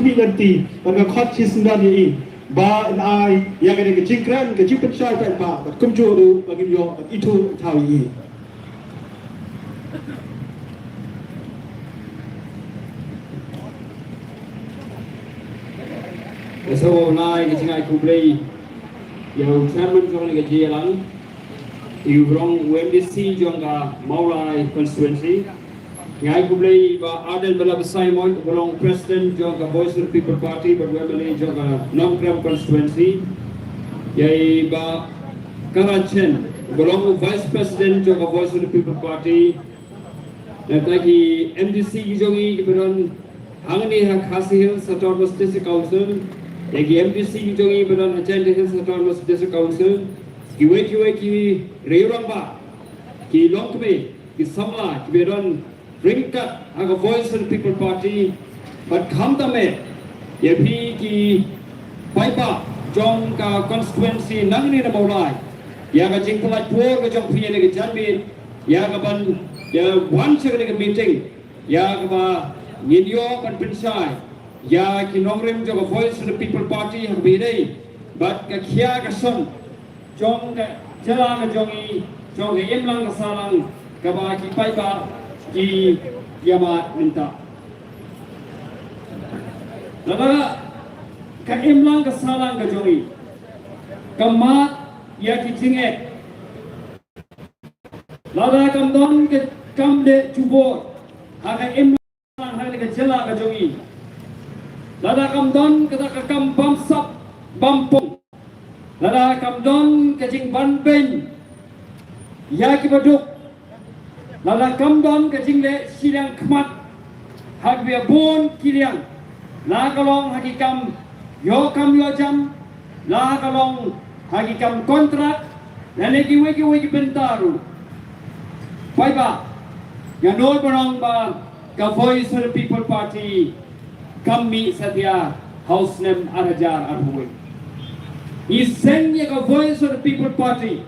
kami nanti pada khot cisndan ini ba ai yang ada ke jingkran ke jipen sai pai ba kumju du bagi yo itu tahu ini so nai ke singai kublai yang chairman jong ni ke jelang you wrong WMDC jong ka Maulai constituency ngai kublai ba Adel bala Simon belong president jong ka Voice of the People Party but WMLA jong ka Nongkram constituency yai ba Karachen belong vice president jong ka Voice of the People Party dan lagi MDC jongi ke beron hangni ha khasi hills autonomous district council yagi MDC jongi beron agenda hills autonomous district council ki reurang ba ki longkme ki samla ki beron ringkat aga Voice of the People Party but khamtame yepi ki paipa jong ka constituency nangni na maulai ya ka jingpulai por ka jong pie ke janbin ya ka ban ya one second meeting ya ka ba Nidyo kan pensai ya ki nongrim jo Voice of the People Party ha bidai but ka khia ka son jong ka jala ka jongi jong ka emlang ka salang ka ba ki pai ba ki yama minta laba ka emlang ka salang ka jongi kamat ya ki jinget laba kam don ke kam de chubor ha ka emlang ke jela ka jongi lada kam don kata ka kam bamsap bampung lada kam don ke jing ban pen ya ki baduk lada kam don ke jing le silang khmat hak bia bon kiliang la kalong hakikam yo jam la kalong hakikam kontrak dan lagi weki bentaru pai ba ya no barang ba ka Voice of the People Party kami satia house name arajar arhuwe isengnya ka Voice of the People Party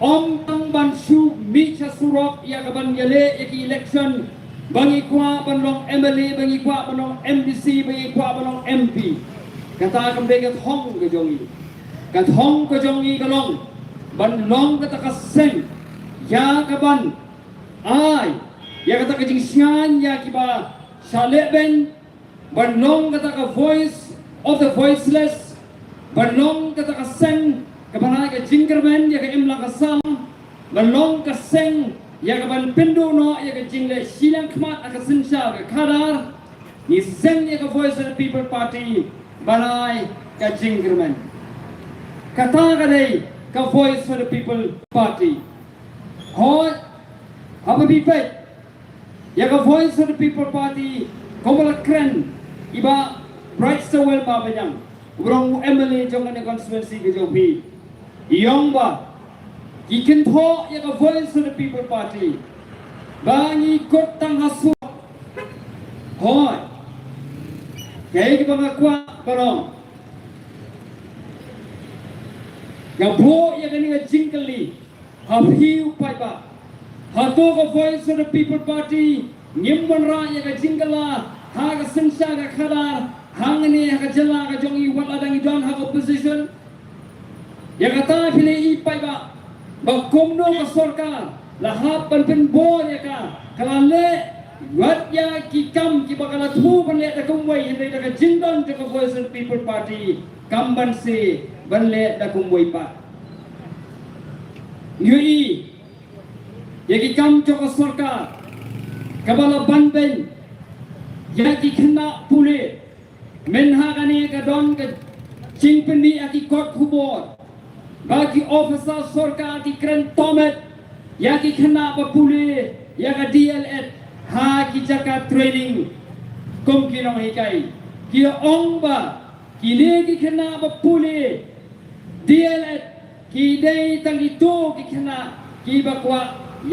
om tang ban shu mi cha surok ya ka ban yale ya ki election bangi kwa banong MLA bangi kwa banong MDC bangi kwa banong MP kata kam de ka thong ka jongi ka long ban long kata ka seng ya ka ban ai ya kata kajing singan ya kiba saleben banong kata ka Voice of the Voiceless banong kata ka seng kabana ka jingermen ya ka imlang ka sam banong ka seng ya ka ban pindu no ya ka jingle silang khmat ka sinsha ka khadar ni seng ya ka Voice of the People Party banai ka jingermen kata ka dei ka Voice of the People Party ho apa bipet ya ka Voice of the People Party komala kren iba bright sewel ba banyang urang MLA jong na constituency ke jong bi iyong ba ikin tho ya ka Voice of the People Party bangi kot tang hasu hoy kay ki ba kwa barong ya bo ya kani ga jingkali hafiu pai ba hato ka Voice of the People Party nyimban ra ya ka jingala ha ka sensha ka khadar hangni ha ka jala ka jongi wala dangi don ha opposition ya ka ta phile i pai ba komno ka sarkar la ha pan pen bo ya ka kalale wat ya ki kam ki bakala thu ban le da kumwai hinde da ka jindon ka Voice of the People Party kam ban se ban le da kumwai pa yui yaki kam chok sarkar kabala banben yaki khna pule menha gani ka don ka chingpeni aki kot khubor bagi officer sarkar ki kren tomet yaki khna ba pule yaka DLS ha ki jaka training kom ki nong hikai ki ong ba ki le ki khna ba pule DLS ki dei tangi to ki khna ki ba kwa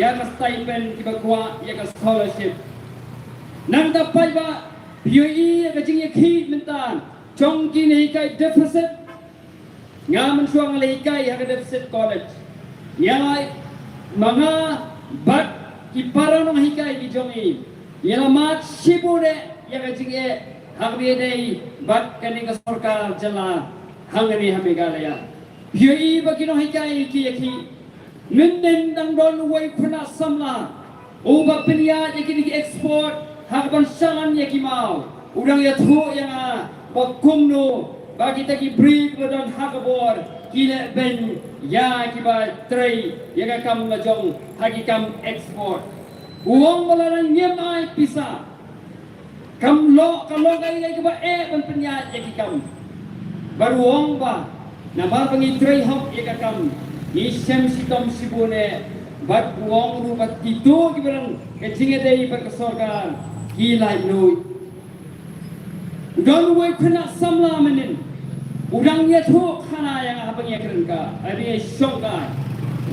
ya ka stipend ki ba kwa ya ka scholarship nang da pai ba POE ya ka jing ya khi mentan chong ki nei kai deficit ngaman suang le kai ya ka deficit college ya mga bat ki parang hikai ki jongi ya mat sibure ya ka jing Hakbi day bat kani ka sarkar jala hangani hamigalaya. Hiyi bakino hikai ki minden dang don way kuna samla. Uba pinya yakini export hakban sangan yakimau. Udang yathu yang bakumno bagi taki breed badon hakabor kile ben ya kiba tray yaga kam majong hakikam export. Uang malarang nyemai pisa. Kam lo kalau gay kiba ban pinya yakikam. Baruong ba nabar pangi tray hok yakakam. Isem sitom sibune bat uang rupat itu kibarang kecingnya day berkesorgan kilai noi. Udang way kena samla menin. Udang ya tu kana yang apa yang kerengka. Ada syongkai.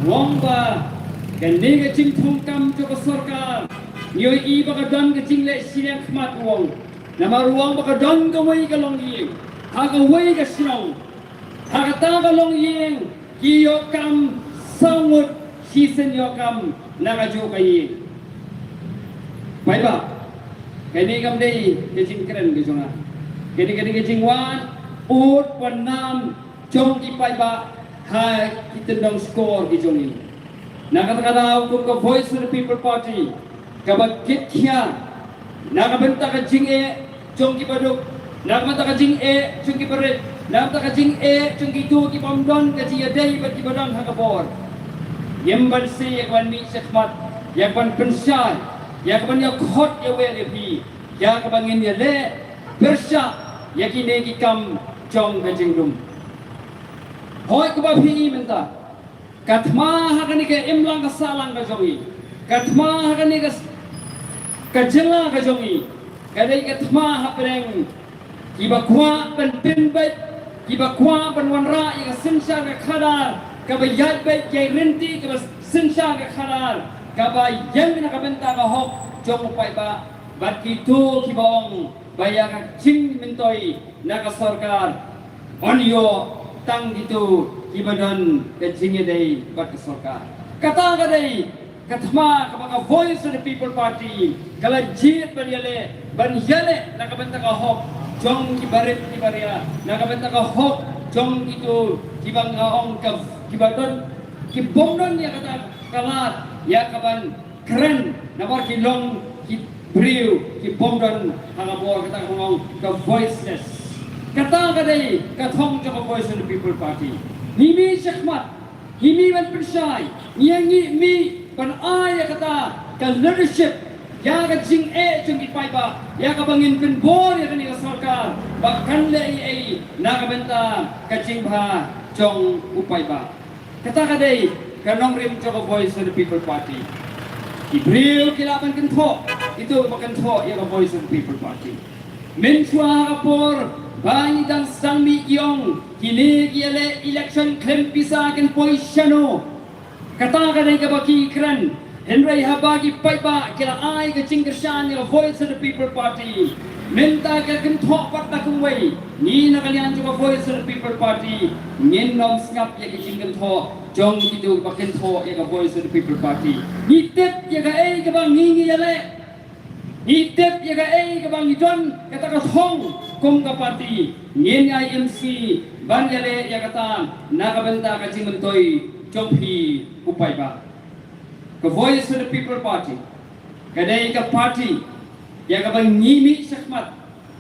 Wong ba gandeng kecing tongkam joko sorka. Nyo I baka don kecing le siang khmat wong. Nama ruang baka don ka way ka long ying. Haga way ka sinong. Haga ta ka long ying. Kiyo kam sangut sisen yo kam nagajo ka ying. Baik ba? Kini kam day kecing keren ke jonga. Kini jingwan ut wanam jong ipai ba hai kita dong skor di jongi. Nakata hukum ke Voice of the People Party kabat kitya nakabenta ka jing jong ipaduk nakabenta ka jing jong iparit nakabenta ka jing jong itu ki pamdon ka jia dai bat ibadang hakabor. Yemban si yakwan mi sekmat yakwan pensai yakwan ya khot ya welepi yakabangin ya le bersyak yakini kikam jong kajingdum. Hoi kubahi menta. Katma hakani ke imlang kasalang kajongi. Katma hakani ke kajela kajongi. Kadai katma hapreng. Kibakwa pen pinbait. Kibakwa pen wanra yang sinsha ke khadar. Kabayat bait jai rinti ke sinsha ke khadar. Kabayang na kabenta ka hok jong upai ba. Bat kitu kibong bayang cing mentoi naga sarkar onyo tang gitu ibadan kecingnya day bat sarkar kata kadai katma kapaka Voice of the People Party kala jit banyale naga benta ka hok jong kibarit kibaria naga benta ka hok jong itu kibang ong ka kibadan kibongdon ya kata kalat ya kaban keren nabar kilong Beriu ki bomdan hangabor kata ngomong ke voiceless kata kadai katong ke Voice of the People Party himi syakmat himi ban persai nyangi mi pan ay kata ke leadership ya ka jing jung ipai ba ya ka bangin pen bor ya ni sarkar bahkan le na ka benta ka jing ba jong upai ba kata kadai kanong rim ke Voice of the People Party Ibril kilaban kento itu makento ya Voice of the People Party. Menchua rapor bayi dan sangmi iong kini kiale election klaim pisa ken poisyano. Kata kadai kabaki kran Henry habagi paiba kila ai ke cingkersan ya Voice of the People Party. Menta ka kento patta kumway ni na kalian juga Voice of the People Party. Nyen nom ngap ya ke cingkento jong itu bakento ya Voice of the People Party. Hitep ya ka ke bang ngingi yale. Hitep ya ka ke bang idon kata ka thong kum ka party. Nyen IMC ban yale ya kata nakabenta ka cingmentoi jong hi upai ba. Ka Voice of the People Party. Kadai ka party ya ka bang ngimi sakmat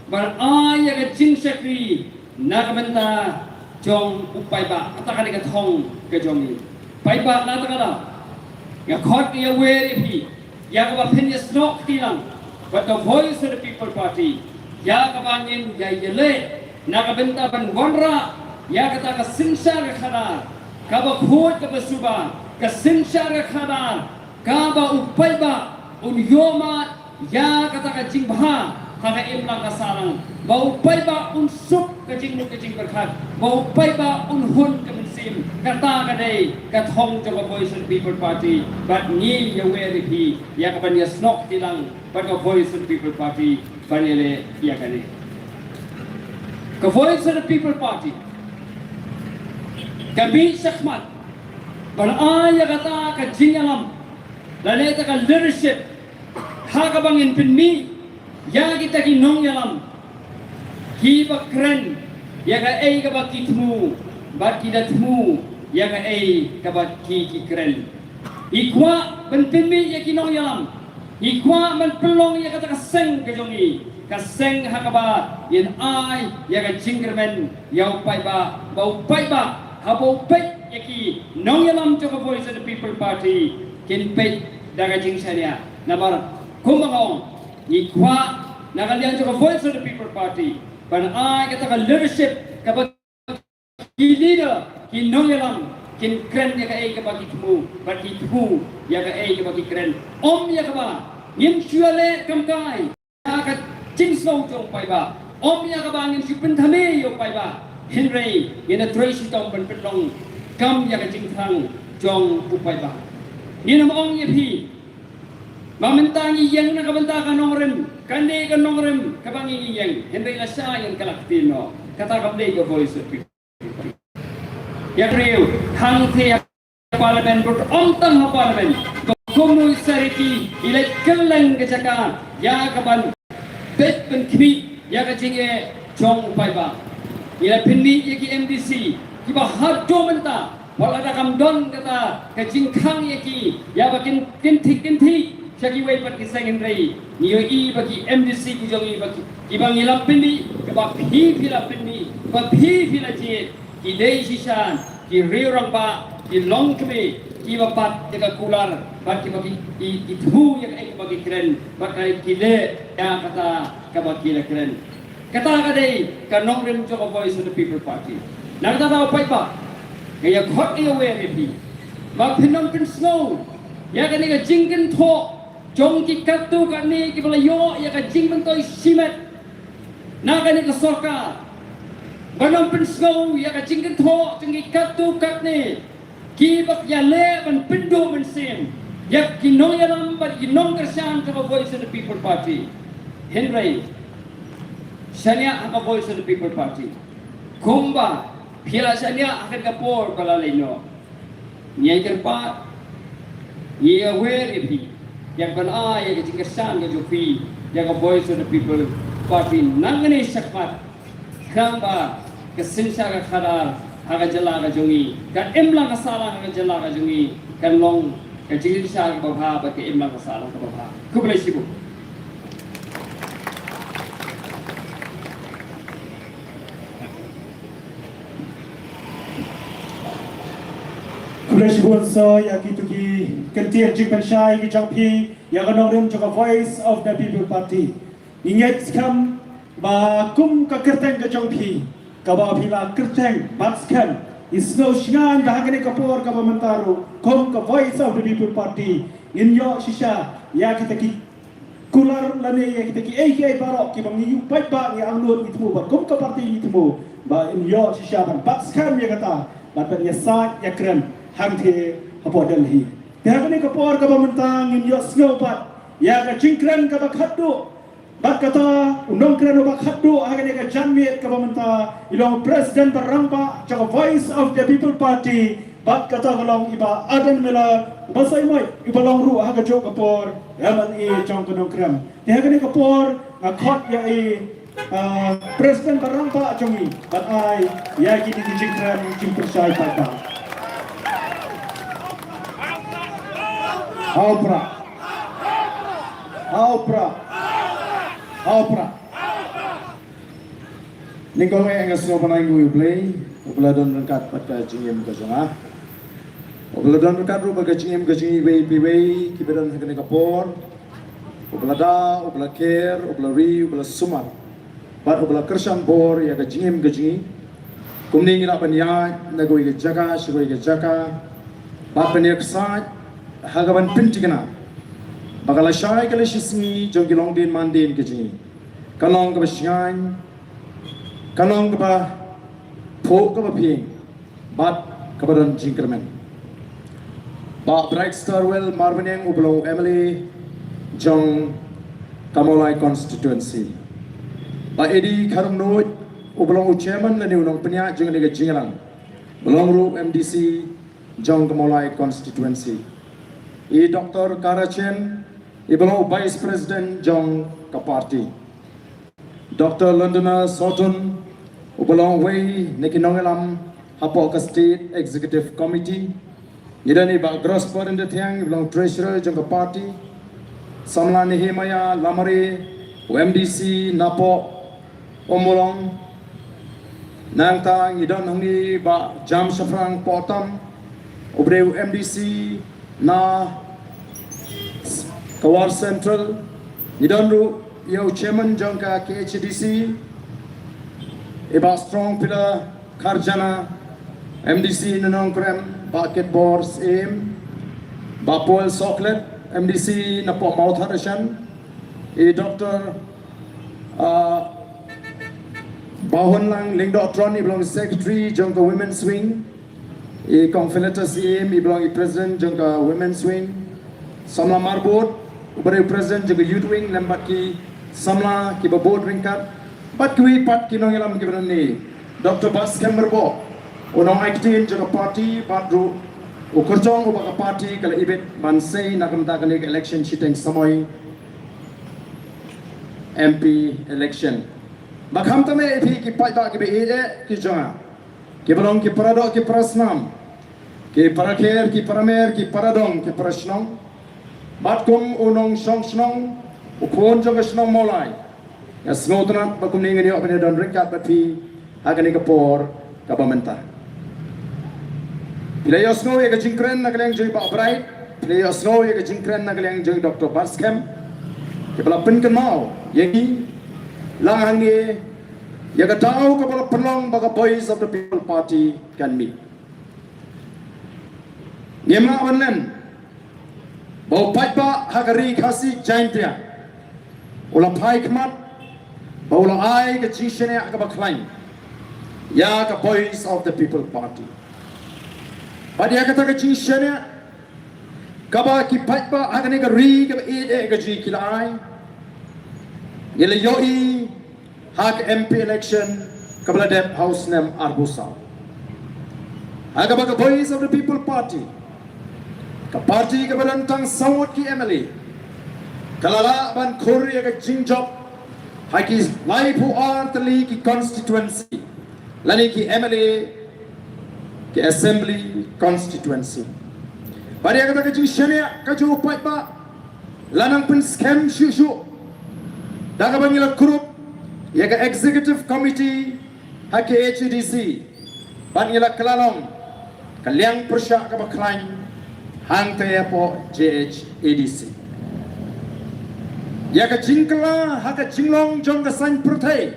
bar ay ya ka jing sakri nakabenta jong upai ba kata ka ka thong ke jongi pai ba na ta kada ya khot ya weri pi ya ka ba phen ya snok tilang but the Voice of the People Party ya ka ba ngin ya yele nakabenta ban wanra ya kata ka sinsa ka khana ka ba khot ka ba suba ka sinsa ka khana ka ba upai ba unyoma ya kata ka jing bha hanga imlang kasalang bau pai ba unsuk kajing kajing berkat bau pai ba unhun kemensim kata kadai kathong jaba Voice of the People Party but ni ya weri pi ya kapan ya snok tilang but ka Voice of the People Party banele ya kane ka Voice of the People Party kami sakmat ban ay kata ka jing alam laleta ka leadership hakabangin pinmi ya kita kinong yalam ki bakren ya ka ai ka baki temu bat ki da temu ya ka ai ka baki kren ikwa penpimi ya ki nong yalam ikwa men pelong ya kata kaseng ke jongi kaseng hakaba yen ai ya ka jingkermen ya upai ba habo pai ya ki nong yalam to ka voice of the people party kin pai daga jing sharia nabar kumangong ikwa nakalian to ka voice of the people party pan ai kata ka leadership ka ki leader ki nong yalam kin kren ya ka ai ka bagi temu ya ka ai ka bagi kren ya ka ba ngin syale kamkai ya ka jing song jong pai ba ya ka ba ngin sipen thame yo pai ba Henry ngin tracy tong ban pelong kam ya ka jing thang jong upai ba ngin ya pi mamentangi yang na kabanta ka nongrem kande ka nongrem kabangi yang Henry la sa yang kalaktino kata kabde ka voice of people ya reu hang the parliament bot tang parliament komu sariti ile keleng ke jaka ya kaban bet pen kmi ya ka jinge jong pai ba ile pinni ya ki MDC ki ba har do menta wala da kam don kata ka jingkhang ya ki ya ba kin thi Sagi wei pat kisah Henry niyo i bagi MDC ki jong i bagi ibang ilang pinni ka ba pila pinni ba pila ji ki dei sishan ki riurang ba ki long kme ki ba pat ka kular ba ki bagi i thu ya ka bagi kren ba kai ki le ya kata ka bagi le kren kata ka dei ka nong rim jo voice of the people party nang ta ba pai ba kaya khot ni we pi ba pinom pin snow ya ka ni ka jingken tho jong ki katu ka ni ki balayo ya ka jing man toy simet na ka ni ka sorka banom pin snow ya ka jing kan tho jong ki katu kat ni ki bak ya le ban pindo man sim ya ki nong ya ram ba ki nong kersan ka voice of the people party Henry sanya ka voice of the people party kumba pila sanya akan ka por kala leno nyai terpa ye aware ipi yang kan yang kesan ke Jofi yang ke voice of the people party nangani sakpat kamba kesinsa ka khadar haga jala ka jongi kan emla ka sala ka jala ka jongi kan long ka jilisa ka baba ba ke emla ka sala ka baba kublai sibu Kublai so ya ki tuki kentian jing penshai ki jangpi ya kanong rim joka voice of the people party inget kam ba kum ka kerteng ka jangpi ka ba pila kerteng batskan isno shingan ba hagane kapor ka ba mantaro kum ka voice of the people party in yo shisha ya kita ki kular lane ya kita ki ai barok ki bang yu pai ba ni anglot itu ba kum ka party itu ba in yo shisha ban batskan ya kata ba ya sa ya kren hang the hapo Delhi ya kani kapor ka bamantang in yo snowpat ya ka jingkran ka bakhaddo bat kata unong kran ba khaddo hagane ka janmiet ka bamanta ilong president barangpa cha voice of the people party bat kata galong iba adan mela basai mai iba long ru haga jo kapor yaman e chong kunong kram ya kani kapor na khot ya e president barangpa chongi bat ai ya ki di jingkran jingpersai pa Aupra. Ningkong yang ngasih panai gue play, ubeladon rengkat pada jingim ke sana. Ubeladon rengkat ru pada jingim ke jingi bay, kiberan sekali kapor. Ubelada, ubelakir, ubelari, ubelasumar. Pada ubelak kersan bor ya ke jingim ke jingi. Kumning ina paniat, nago ke jaga, shigo ke jaga. Pada paniat kesat. Hagaban pintigana bagala shay kala shisni jongi long din mandin ke jingi kanong ka basyan kanong ka ba pho ka ba ping bat ka ba don jingkermen ba bright star well marveneng ublo Emily jong Kamolai constituency ba edi kharum no ublo chairman la ni unong pnya jing ni ga jingrang belong ru MDC jong Kamolai constituency Dr. Karachen, Vice President Jong Kaparti. Dr. Londona Sutton, Ubalong Way, Nikinongelam, Hapoka State Executive Committee, Nidani ba Grossport in the Tiang, belong Treasurer, Junga Party, Samla Nehemaya, Lamare, MDC, Napo, Omolong, Nangta, Nidan Hangi, ba Jam Shafrang, Potam, Obreu MDC, Na, Kawar Central, Nidanru, Yo Chairman Junka KHDC, Iba Strong Pillar, Karjana, MDC Nanongkrem, Bucket Boards Aim, Bapol Soklet, MDC Napo Mouth Harashan, Dr. Bahon Lang Lingdo Troni belong Secretary Junka Women's Wing, Confilitus Aim belong President Junka Women's Wing, Samla Marbot, Ubare President Junka Youth Wing, Lembat ki Samla ki Babod Ringkat, Bat ki Pat ki Nongelam Gibrani, Dr. Bas Kemberbo, Unong Aiktin Junka Party, Badru, Ukurjong Ubaka Party, Kala Ibit, Bansay, Nakamdagalig election shitting Samoy, MP election. Bakham tame epi ki paita ki be ki jonga. Ki balong ki parado ki prasnam. Ki parakher ki paramer ki paradong ki prasnong. Batkum unong song snong ukon jonga snong molai. Ya smotna bakum ningi ni opene don ringkat bapi agani kapor kabamenta. Player snow ye ka jingkren na kaleng joy ba bright. Player snow ye ka jingkren na kaleng joy Dr. Baskem. Ki bala pin kan mau yengi Langangi, yaga tau kapala penong baga boys of the People Party can meet. Nyema awanlen, bau paipa hagari kasi jaintia, ula pai kemat, bau la ai ke cingshene akabaklain, ya ka boys of the People Party. Pada ya kata ke cingshene, kaba ki paipa hagani ka ri ka ide ka ji kilai. Yele yoi hak MP election kabla dep house nem Arbusa. Aga baga boys of the People Party. Ka party kabla tang sawat ki MLA. Kalala ban khori aga jingjop haki laipu artli ki constituency. Lani ki MLA ki assembly constituency. Bari aga baga jingshania ka jo paipa lanang pun scam shushu. Daga bangila group yaga executive committee hake HDC bangila kelalong kaliang persya ka baklain hang kaya po JHADC yaga jingkala haka jinglong jong ka san pertai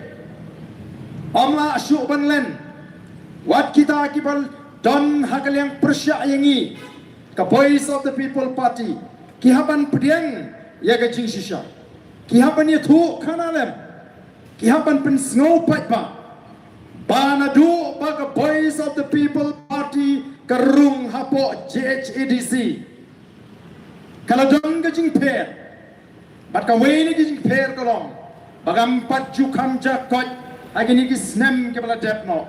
amla asyu banlen wat kita kibal don hakaliang persya yangi ka Voice of the People Party kihaban pediang yaga jing shisha kihapan ya tu kanalem, kihapan pen snow pipe ba, banadu baga Voice of the People Party kerung hapo JHADC. Kalau dong kejing per, bat kawai ni kejing per kolong, bagam pat jukam jakot, agi ni kisnem kepala depno,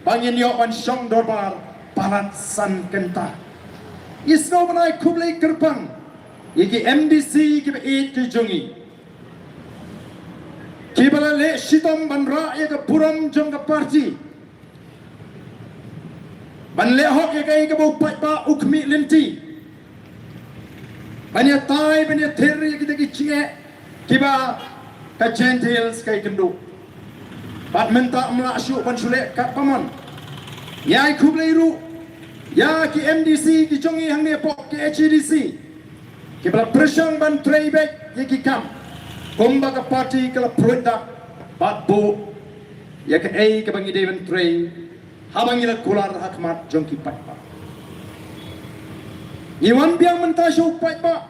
bangin yo pan shong dorbar palat san kenta. Isno banai kublai kerpang, iki MDC kiba it kejungi. Kibala le shitom banra ya ka puram jong ka party ban le hok ya kai ka bo pa ukmi linti ban ya tai ban ya theri kita ki chinge kiba ka gentiles kai kendu bat menta amla shu ban sule ka pamon ya kubleiru ya ki MDC ki jongi hang ne po ki HDC kibala pressure ban treiback ya ki kam Kumba ka party kala product bat bo ya ka ay ka bangi Devon Trey habang ila kular hakmat jongki patpa iwan biang menta show patpa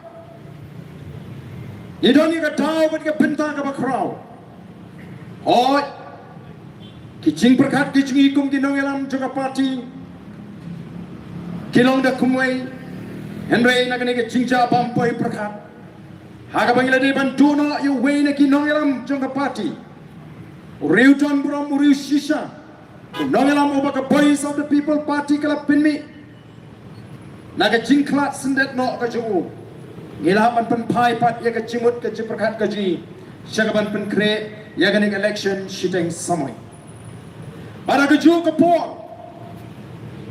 idoni ka tao bat ka benta ka bakraw oi kiching perkat kiching ikum kinong elam joka party kilong da kumway henry na kanike chingcha bampoy perkat Haga bangila di bantuno yu wayne ki nongelam jonga party. Uriu John Buram uriu shisha. Nongelam ubaka Voice of the People Party kala pinmi. Naga jingklat sendet no ka juu. Ngilapan pen pai pat ya ka jimut ka jiperkat ka ji. Syagaban pen kre ya kan election shiteng samoi para keju kapor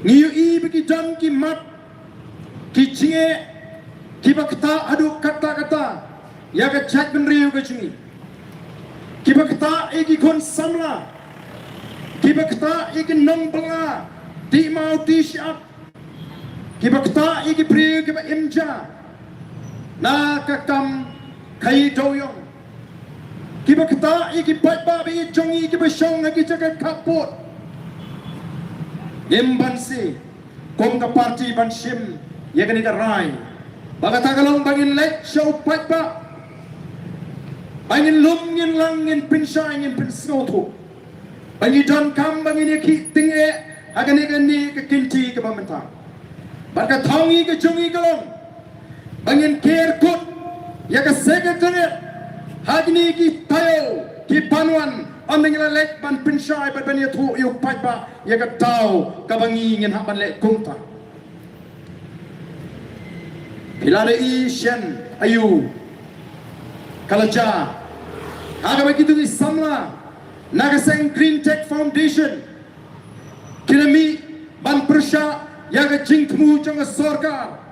ngiu i bagi dan ki mat ki cinge ki bakta adu kata ya ka chat benriu ke cingi ki bakta iki kon samla ki bakta iki nong banga ti mau ti syap ki bakta iki priu ki ba imja na ka kam kai doyong ki bakta iki pat ba bi jongi ki ba shong ki jaga kapot Imbansi, kong ka parti bansim, ya kan rai. Bagata kalong bangin lek show pat ba, bangin lumngin langin pinsangin pinsnoto, bangin don kam bangin yaki tinge, agan ni kekinti ke pemerintahan. Baga tangi ke jongi kalong, bangin kerkut, ya ka sekretariat, hagni ki tayo, ki panuan. Aming lek ban pinsai ban ya tu yu pai ba ya ka tau ka bangi ngin ha ban lek kunta pilare i shen ayu kalaja aga begitu di samla nagaseng green tech foundation kinami ban persha ya ka jingtmu jong sarkar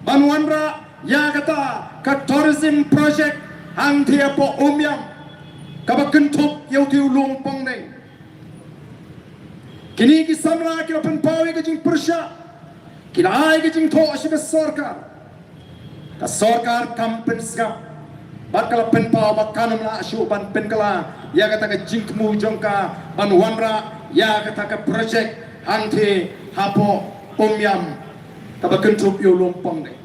ban wanra ya kata ka tourism project ang thia po umyam kaba kentup yau tiu lumpang neng kini ki samra ki open pawi ke jing persya kila ai ke jing to asy ka sarkar kampens gap bakal pen paw bakanam la asy ban pen kala ya kata ke jing mu jongka ban wanra ya kata ke project anti hapo omyam kaba kentup yau lumpang neng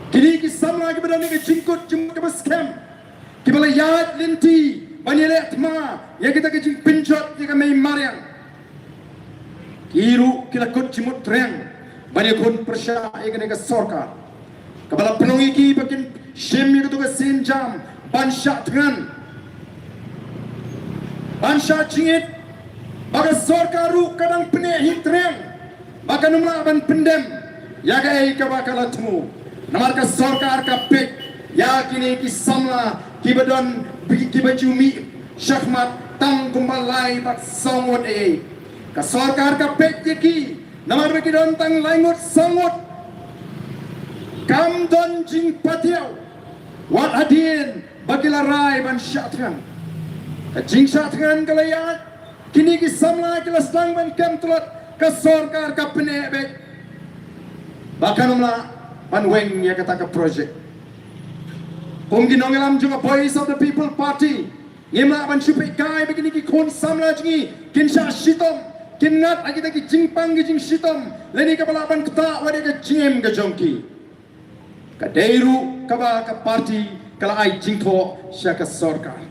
kini ki samra ki badani ke jingkut jing ke scam Kibala yad linti banyele atma ya kita kecing pinjot ya kami mariang kiru kila kot cimut reng banyak kon persya ya kena sarkar kibala penungi ki bakin shem ya ketuga senjam bansha dengan bansha cingit baga sarkaru kadang penehi reng baga numla ban pendem ya kai kabakala temu namar ka sarkar ka pek ya kini ki samla kibadon kibajumi syahmat tang kumbalai tak sangot ka sarkar ka petki namar kidon tang laingot sangot kam don jing patiau wat adin bagilarai ban syatran ka jing syatran kalayat kini ki samla kilas tang ban kam tulot ka sarkar ka penebek bakanumla ban weng ya kata ka project kung ginongelam juga Voice of the People Party ngema ban syupik kai begini ki kon samla jingi kin sha shitom kin ngat agi taki jingpang gi jing shitom leni ka balaban kta wade ka jingem ga jongki ka deiru ka ba ka party kala ai jingtho sha ka sarkar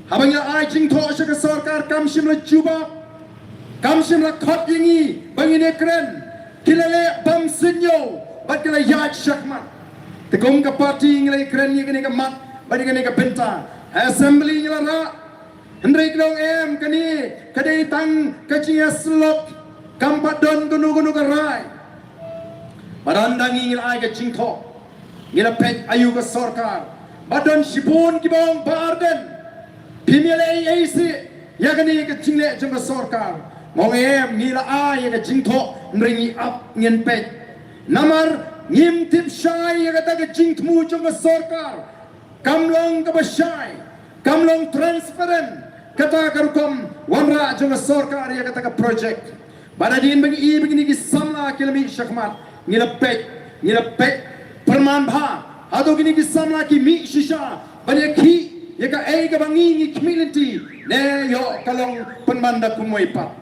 habangya ai jingtho sha ka sarkar kam shimla juba kam shimla khot yingi bangine kren kilale bam sinyo bat kala yaj shakmat Tekong ka party ngelai keren ni kene ka mat bagi kene ka benta assembly nyala ra hendrik dong kani kadai tang kacing slok kampat don gunu ka rai barandang ngilai ka cingtho ngila pet ayu ka sarkar badon sipun kibong barden pimile aisi ya kani ka cingle jong ka sarkar ngong ngila ay ka cingtho nringi up ngin pet namar ngim tip syai ya kata ke jingtmu jong sarkar kamlong ka basyai kamlong transparent kata karukom wanra jong sarkar ya kata ka project badadin bagi i begini ki samla kilami syakmat ngilapet perman bha atau gini ki samla ki mi shisha banyak ki ya ka ka bangi ngi community ne yo kalong penmanda kumoi pat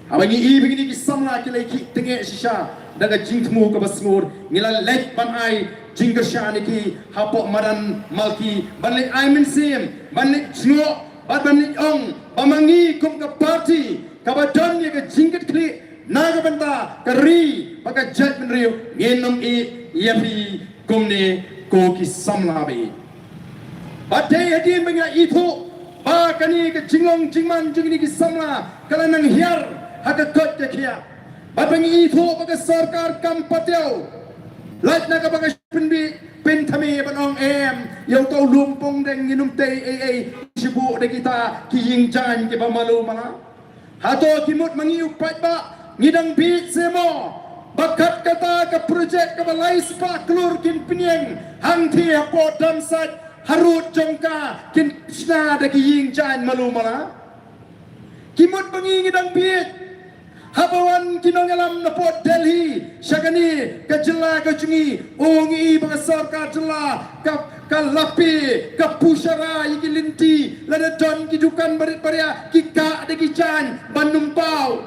abangi i begini ki samla ki leki tenge shisha daga jingtmu ka basmur ngila lek ban ai jinggersha niki hapo maran malki banlik ai minsim banlik jno banlik ong bamangi kum ka party ka badon ye ka jingget kli naga benta ka ri baka jet menriu ngenom i yapi kumne ko ki samlabe badai hadi menga itu ba kani ka jinglong jingman jingni ki samla kala nang hiar haka kot ke kia Babangi itu pakai sarkar kampatyo. Light na kapag pen thame banong yang tau lumpong deng nginum tei sibu de kita ki ying jan ki bamalu mala hato kimut mangiu pat ba ngidang bit semo bakat kata ke projek ke balai spa klur kin pinyeng hang thi po dam sat harut jongka kin sna de ki ying jan malu mala kimut bangi ngidang bit habawan kinong alam na Port Delhi syagani kajela kajungi ongi bangasar kajela kalapi kapusyara igilinti lada don kidukan barit baria kika de kijan banumpau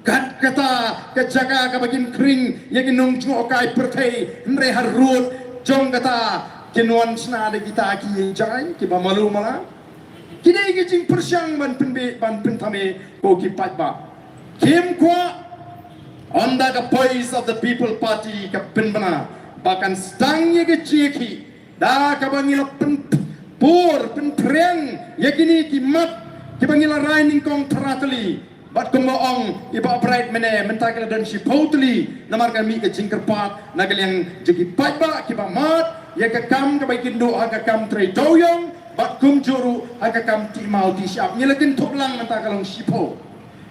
kat kata kajaga kabagin kring yaginong jokai pertai mre harut jong kata kinuan sna de kita ki jai ki bamalu mala kini kijing persyang ban penbe ban pentame ko ki patba Kim Kwa onda the voice of the People Party ka pinbana bahkan stangnya ke ciki da ka bangila pen pur pen treng yakini ki mat ki bangila raining kong tratali bat kumoong iba bright mene mentakala dan si potli namar kami ke cingkerpat nagal yang jegi patba ki ba mat ya ka kam ka baikin do aga kam tre doyong bat kum juru aga kam ti mau ti siap nyelakin thuklang mentakalong sipo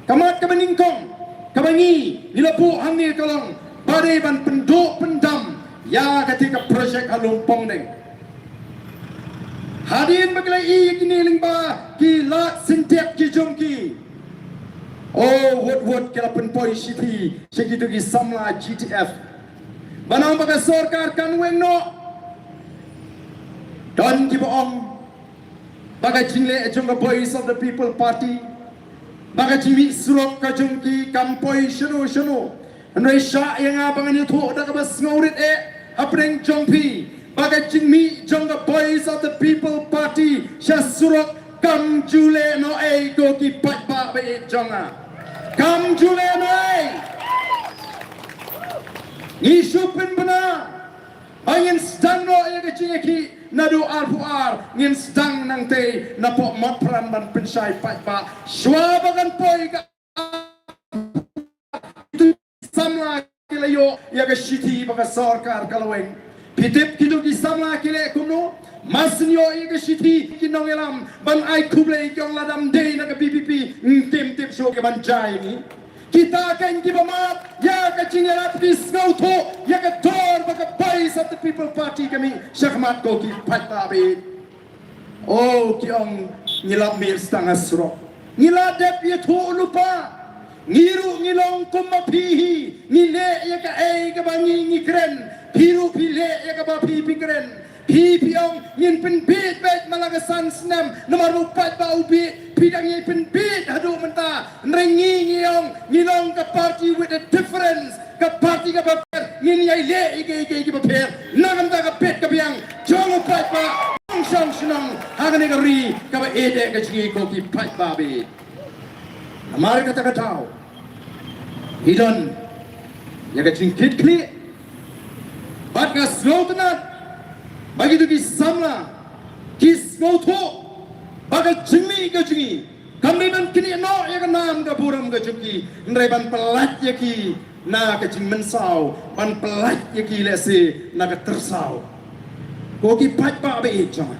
kamat kabaningkong kabangi nilapu hamil kalong badai ban penduk pendam ya ketika projek halumpong deng hadirin bagelai kini lingba ki lat sintiak ki jongki oh wot kala penpoi city segitu ki samla GTF banang baga sorkar kan wengno don ki boong baga jingle jongga voice of the People Party baga jimi surok kajungki kampoi shunu andai sya yang abang ni tu dak bas ngaurit apreng jongpi baga jimi jongga voice of the People Party sya surok kam jule no go ki patba be jonga kam jule no ngisupin bena bangin sedang no ki nadu arpuar ngin sedang nang te napo mat peran ban pensai patba swabagan poi ka itu samla kilayo ya ga shiti baga sarkar kalaweng pitip kidu ki samla kile kuno masnyo ya ga shiti kinong elam ban ai kuble kyong ladam de na ga PPP tim tip so ke ban jai ni kita akan kibamat ya ka chingarap ki skauto ya ka tor baga voice of the People Party kami syakmat ko ki patabe oh kiong ngilap mir stang asro ngiladep ye tu lupa ngiru ngilong kumapihi ngile ya ka ka bangi ngikren piru pile ya ka ba pikren piong ngin pen bit bet malagasan snam nomor 4 ba ubi pidang ye pen bit hadu menta nrengi ngilong ka party with a difference ka party ka baper ngin yai le ige baper nagam ta ka pet ka biang jong 4 ba song snang hagane ka ri ka ba ede ka chingi ko ki 5 ba be amar ka ta tao hidon ya ka ching kit kli bat ka slotna bagi tu ki samla kis ngauto baga jimi ka jingi kami ban kini no ya ka nam ka buram ka jingi ndrai ban pelat ya ki na ka jing mensau ban pelat ya ki lese na ka tersau ko ki pat pa be jama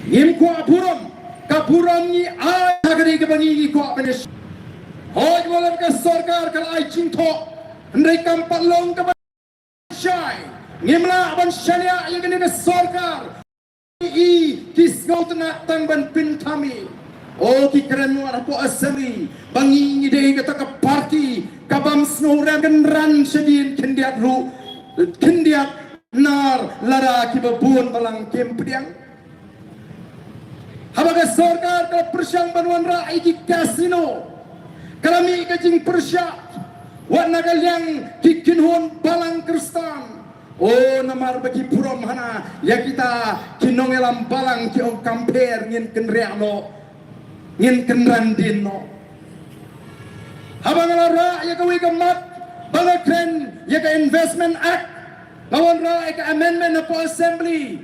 ngim ko buram ka buram ni a ka ri ka bangi ko benes hoj walam ka sarkar kal ai jing tho ndrai kam palong ka shai ngimla ban sharia yang kena sarkar kis ngau tena tang ban pintami oh ki keren wala po asami bangi ngide kata ka party kabam snoran kenran sedin kendiat ru kendiat nar lara ki babun balang kempiang habaga sarkar ka persyang banwan rai ki kasino kalami kajing persyak wa nagalyang ki kinhon balang kristan oh namar bagi purom hana ya kita kinong elam balang ki ong kamper ngin kenreano ngin kenrandin no habang lara ya kawi kamat balakren ya ka investment act ngawon ra ka amendment na po assembly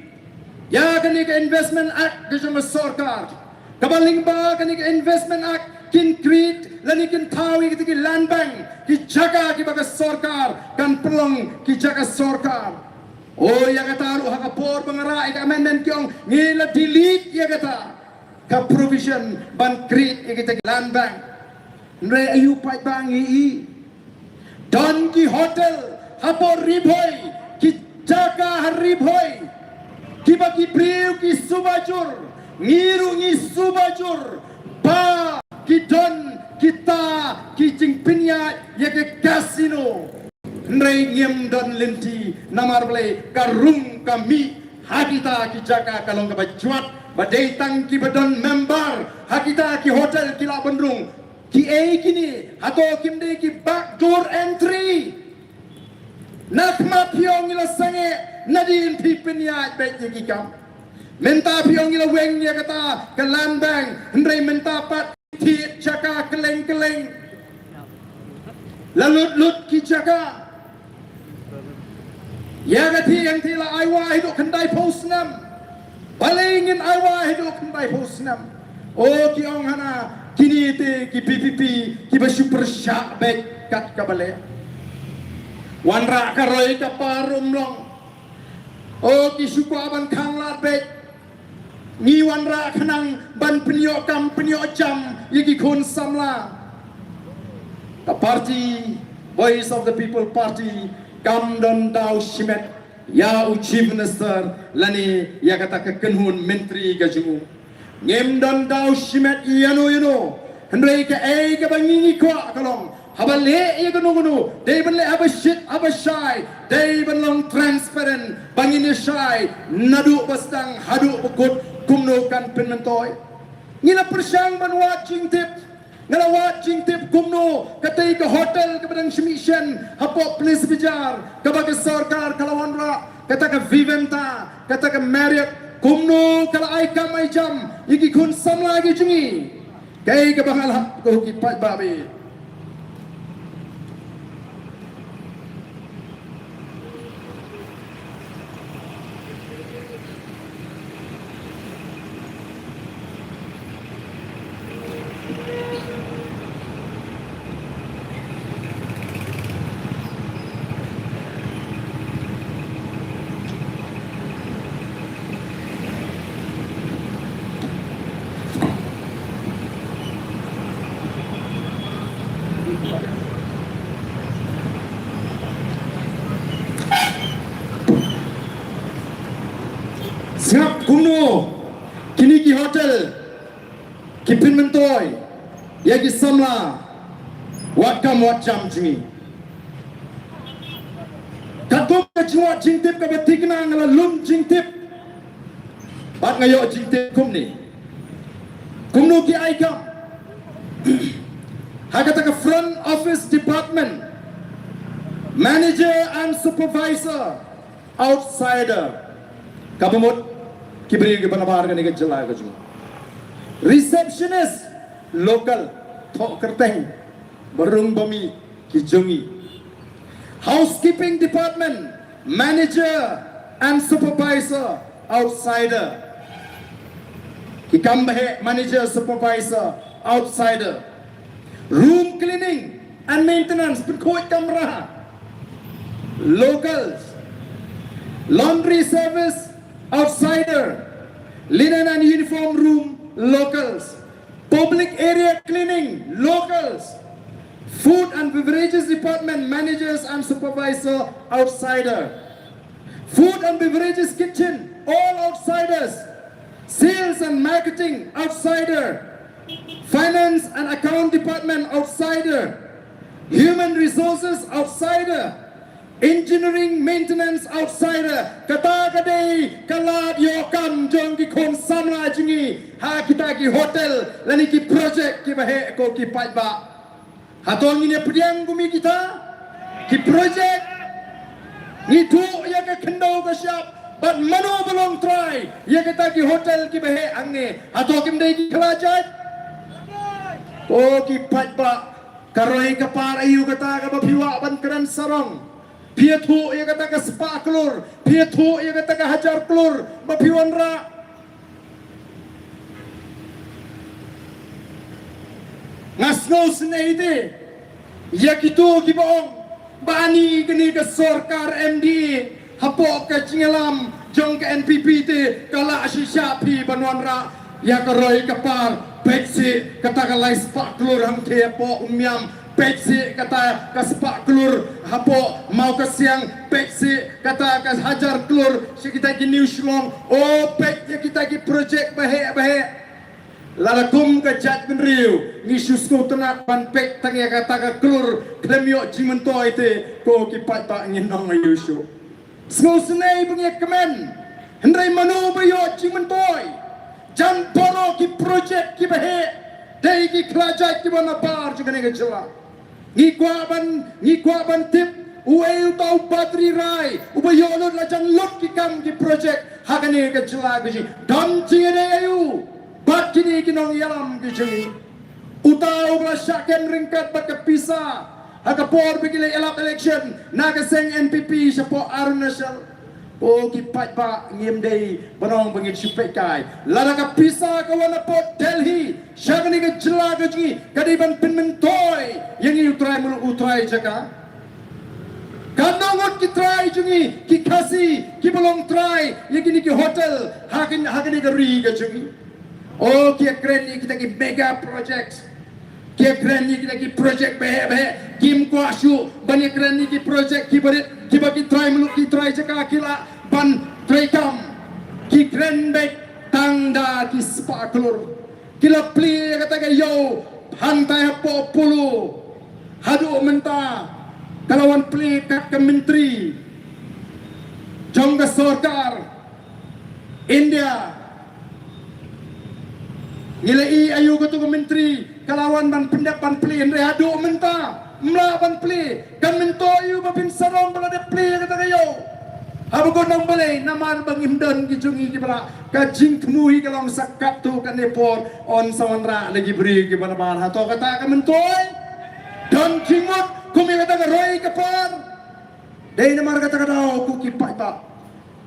ya kani ka investment act ka jong sarkar kabaling ba kani ka investment act kin create lani kin tawi ki land bank ki jaga ki baga sarkar kan pelong ki jaga sarkar Oh ya kata aru haka por bangara ika amendment kyong ngila delete ya kata ka provision ban create ya kita land bank nre ayu pai bang i Don ki hotel hapo ribhoy ki jaga ribhoy ki bagi priu ki subajur ngiru ngi subajur ba ki don kita ki jingpinya ya ke casino Nrei ngiem don lenti namar bele karung kami hakita ki jaga kalong kabajuat badai tang ki badon member hakita ki hotel kila bendrung ki kini atau kimde ki backdoor entry nakma piong ila sange nadin pipenya betye ki kam menta piong ila weng ya kata ke land bank nrei menta pat ti jaga keleng lalut ki jaga ya kati yang tila aiwa hidup kendai posnam balingin aiwa hidup kendai posnam oh ki ong hana kini te ki PPP ki ba super syak back kat kabale wanra karoi ka parum long oh ki suku aban khanglat back ni wanra khanang ban penyo kam penyo jam yiki khun samla the party voice of the people party kam don dau shimet ya chief minister lani ya kata ke kenhun menteri gajimu ngem don dau shimet yano hendrai ke ke bangi kwa kalong habale ya gunu dei benle aba shit aba shy dei benlong transparent bangi ni shy nadu bastang hadu bekut kumno kan penentoy ngila persang ban watching tip ngala watching tip kumno katai ke hotel ke badang semission hapo police bijar ke bagi sarkar kalawanra kata ke Viventa kata ke Marriott kumno kala ai kam ai jam yiki kun sam lagi jungi kai ke bangal ko ki pat babe Siap kumno kini ki hotel ki pinmentoy ya ki samla wat kam wat jam jingi katum ka jwa jingtip ka betikna ngala lum jingtip bat ngayo jingtip kumno ki aikam hakata ka front office department manager and supervisor outsider kabamut kibri ke banabar ke jela ke ju receptionist local thok kerteng barung bami ki jongi housekeeping department manager and supervisor outsider ki kambahe manager supervisor outsider room cleaning and maintenance penkoi kamera locals laundry service outsider linen and uniform room locals public area cleaning locals food and beverages department managers and supervisor outsider food and beverages kitchen all outsiders sales and marketing outsider finance and account department outsider human resources outsider engineering maintenance outsider kata kadai kalab yokam jong ki kon samla jingi ha kita ki hotel lani ki project ki bahe ko ki paiba hatong ini pediang bumi kita ki project ni tu ya ka kendau ka siap but mano belum try ya kita ki hotel ki bahe angne hatong kim dai ki kelajat ko ki paiba karoi ka par ayu kata ka bapiwa ban keran sarong Pia thu ia kata ke sepak kelur, pia thu ia kata ke hajar kelur, bapiwan ra. Ngasngau senai ite, ya kitu kibaong, bani kini ke sorkar MD, hapo ka jingalam jong ka NPP te kala shisha pi banwan ra ya ka roi ka par peksi kata ka lai spak klur hang te po umyam peksi kata ka spak klur hapo mau ka siang peksi kata ka hajar klur si kita ki new shlong oh pek kita ki project bahe lala kum ka jat ben riu ni susko tenak pan pek tang ya kata ka klur klemyo jimento ite ko ki pat ta nginong ayusu Snow senai bengek kemen Hendrai manu bayo cimantoi Jan poro ki projek ki bahe Dai ki kerajat ki wana bar juga nega jela Ni kuaban tip Uwe utau bateri rai Ubayo lot la jan lot ki kam ki projek Haka nega jela ki Dam cingene ayu Bat kini kinong yalam ki jengi Utau bala syaken ringkat baka pisah Haka por bigile elap election naga seng NPP siapa Arun Nasional o ki pat ba ngim dei banong bangit sipek kai lada ka pisa ka wana pot Delhi syagani ka jela ka ji kadiban pinmentoi yang utrai mulu utrai jaka kanongot ki try jungi ki kasi ki belong try yang kini ki hotel hakin ka ri ka jungi o ki keren ni kita ki mega project Kia keren ni kita ki project behe kim kuasyu banyak keren ni ki project ki berit ki bagi try meluk ki try jaka kila ban try kam ki keren baik tangda ki spaklur kila pli kata ke yo hantai hapo pulu hadu menta kalawan pli kat ke menteri jongga sarkar India nilai ayu ketua menteri kalawan ban pendak ban pli endre adu menta mla ban pli kan mento yu babin sarong bala de pli kata kayo abu gonong balai namar bang imdan ki jungi ki bala ka jing kemui kalong sakat tu kan nepor on sawanra lagi beri ki bana bar hato kata ka mentoi dan jingot kumi kata ka roi ka par dei namar kata ka daw ku ki pa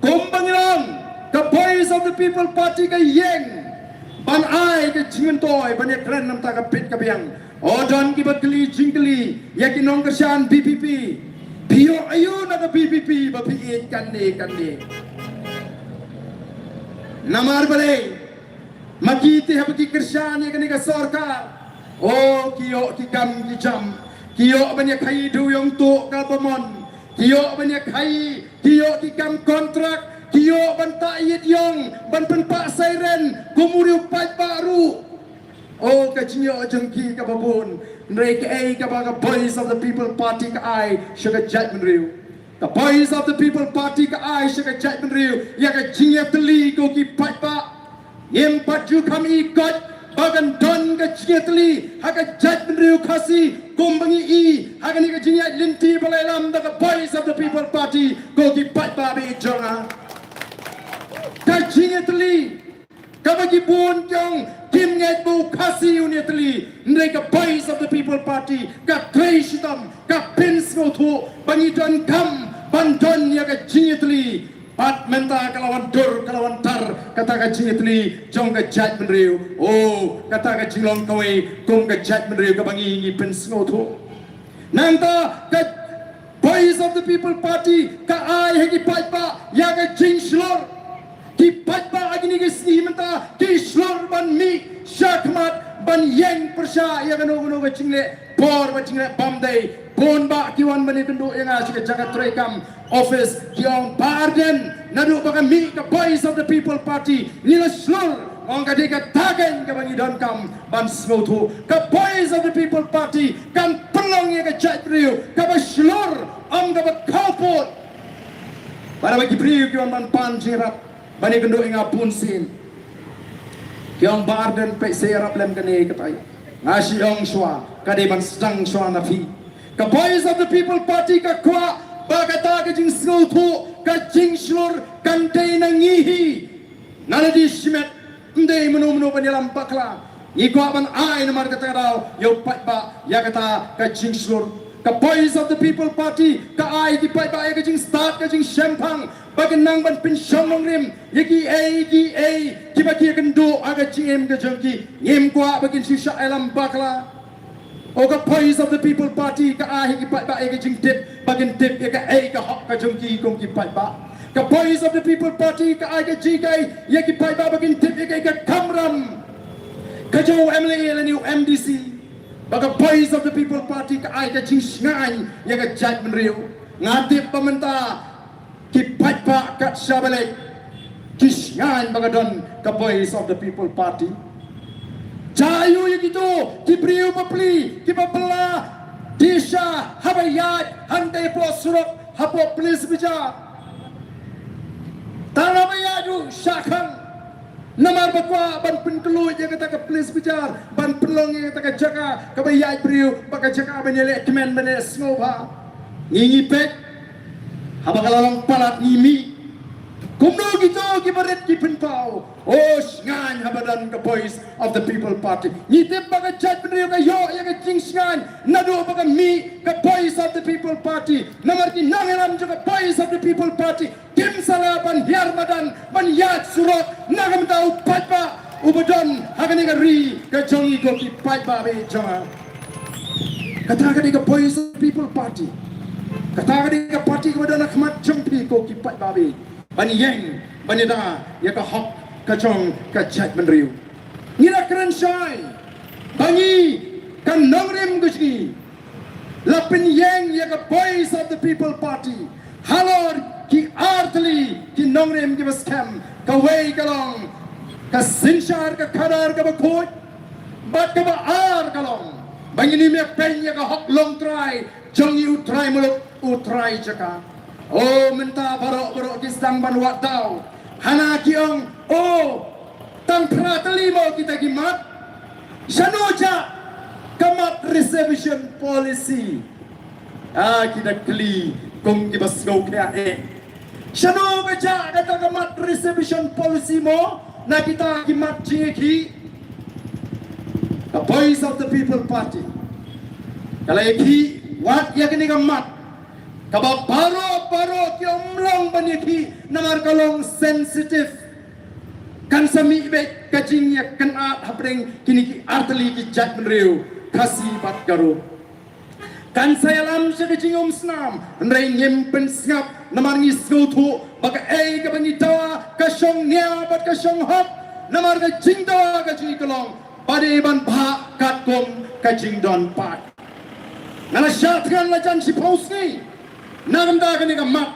kumbangilang the voice of the people party ka yeng ban ai ke cingentoi ban ya keren nam ta ka pit ka biang odan ki bakli jingkli ya ki nong kerjaan BPP bio ayu na ka BPP ba pi kan ne namar bale makiti ha ki kerjaan ya ka sarkar oh kiyo ki kam ki jam kiyo ban ya khai du yong tu ka pamon kiyo ban ya khai kiyo ki kam kontrak Kiyo ban ta'yid yong ban penpak siren kumuriu pat baru oh kajiyo jengki ka babun mereka ka baga voice of the people party ka ai syaka judgment riu the voice of the people party ka ai syaka judgment riu ya ka jinya teli ko ki pat ba yem paju kami ikut bagan don ka jinya teli haka judgment riu kasi kumbangi i haka ni ka jinya linti balai lam the voice of the people party ko ki pat ba be jonga Kajing etli, kabagi bun jong kim nget bu kasi unia etli, mereka voice of the people party, ka trace hitam, ka pins ngotu, bangi don kam, bandon ya kajing etli, pat menta kalawan dur kalawan tar, kata kajing etli, jong ka jat menriu, oh kata kajing long kawe, kum ka jat menriu ka bangi ngi pins ngotu, nangta ka voice of the people party, ka ai hegi pa, ya kajing slor. Ki patba agni ke sni menta ki shlor ban mi shakmat ban yeng persha ya gano ke cingle por ba cingle bamdai bon ba ki wan bani kendu yang asik jagat rekam office ki on pardon nadu ba mi ka voice of the people party ni la shlor ong ka dika tagen ka bangi don kam ban smotu ka voice of the people party kan pelong ya ka jatrio ka ba shlor ong ka ba kalpot para bagi priu ki wan ban pan jirap bani kendo inga punsin yang barden pe serap lem kene katai ngasi ong shwa kade ban stang shwa na fi ka voice of the people party ka kwa bagata ka jing snotu ka jing shlur kan dei na ngihi nana di shimet ndei menu banyalam bakla ni kwa ban ai na mar kata daw yo pat ba ya kata ka jing shlur ka voice of the people party ka ai di pat ba ya ka jing start ka jing shempang bagan nang ban pin shomong rim yaki ki baki kendo aga GM ke jengki ngem kwa bagin shisha alam bakla O ka Voice of the People Party ka ahi ki pat ba e ka jing tip bagin tip e ka e ka hok ka jong ki kong ki pat ba. Ka Voice of the People Party ka ahi ka ji kai ye ki pat ba bagin tip e ka kamram. Ka jo MLA la ni MDC. Baga Voice of the People Party ka ahi ka jing ngai ye ka jat menriu. Ngatip pementa ki pat ba ka shabale. Kisyan baga don ka Voice of the People Party. Jayu yang itu diberi papli, dibela, disha, habayat, handai po surat, hapo please bija. Tarabayadu syakang, namar bakwa ban penkelu yang kata ke please bijar, ban penlong yang kata ke jaga, kabayat beriu, baka jaga benele kemen benele snova, ngingi pek, habakalalong palat ngimi. Kumno gitu kibaret kipentau. Oh, ngan habadan ke Voice of the People Party. Ngitip baga jat benriu ka yo ya ka jing ngan. Nadu baga mi ke Voice of the People Party. Namar ki nangeram juga Voice of the People Party. Kim salaban hiar madan ban yat surat nagam tau patba ubadon hagani ka ri ka jongi ko ki patba be jonga. Kata ka Voice of the People Party. Kata ka party ko dan khmat jompi ko ki patba be. Bani yang, bani da, ya ka hok, ka chong, ka chat menriu. Ngira keren syai, bani kan nongrim gusi. Lapin yang ya ka Voice of the People Party. Halor ki artli ki nongrim ki baskem, ka wei kalong, ka sinshar ka kadar ka bakut, bat ka ba ar kalong. Bani ni me pen ya ka hok long try, chong yu try muluk utry jaka. Oh minta barok-barok kisang banwat tau. Hana kiong oh tang pratalimo kita gimat. Sanoja kamat reservation policy. Kita kli kung kibas go kaya Sano kaja kata kamat reservation policy mo na kita gimat jiki. The Voice of the People Party. Kalau iki wat ya kini kamat. Kabab baro ki omlong baniki namar kalong sensitive kan sami be kajing ya kan hapring kini ki artli ki jat menriu kasih bat garu kan saya lam sa kajing snam ndai nyempen snap namar ngi skutu baka ka bangi dawa ka shong nia bat ka shong hop namar ka jing dawa ka jing kalong pade ban bha kat kom ka jing don pat ngala syatkan la jan si paus ni Nagam da kani kamat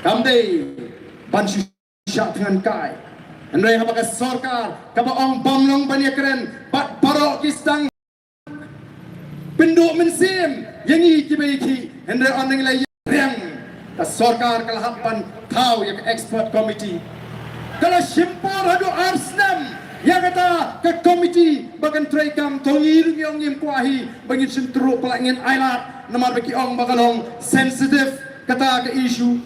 kamdei bansi syak dengan kai andai habaka sarkar kabaong bamlong banyakren bat barok kisang penduk mensim yangi kibaiki andai andai lai yang ka sarkar kalahapan kau yang expert committee kala simpor hadu arsnam ya kata ke komiti bagan traikam tongir yang ngim kuahi bangin sentru pelangin ailat namar bagi ong bagalong sensitive kata ke isu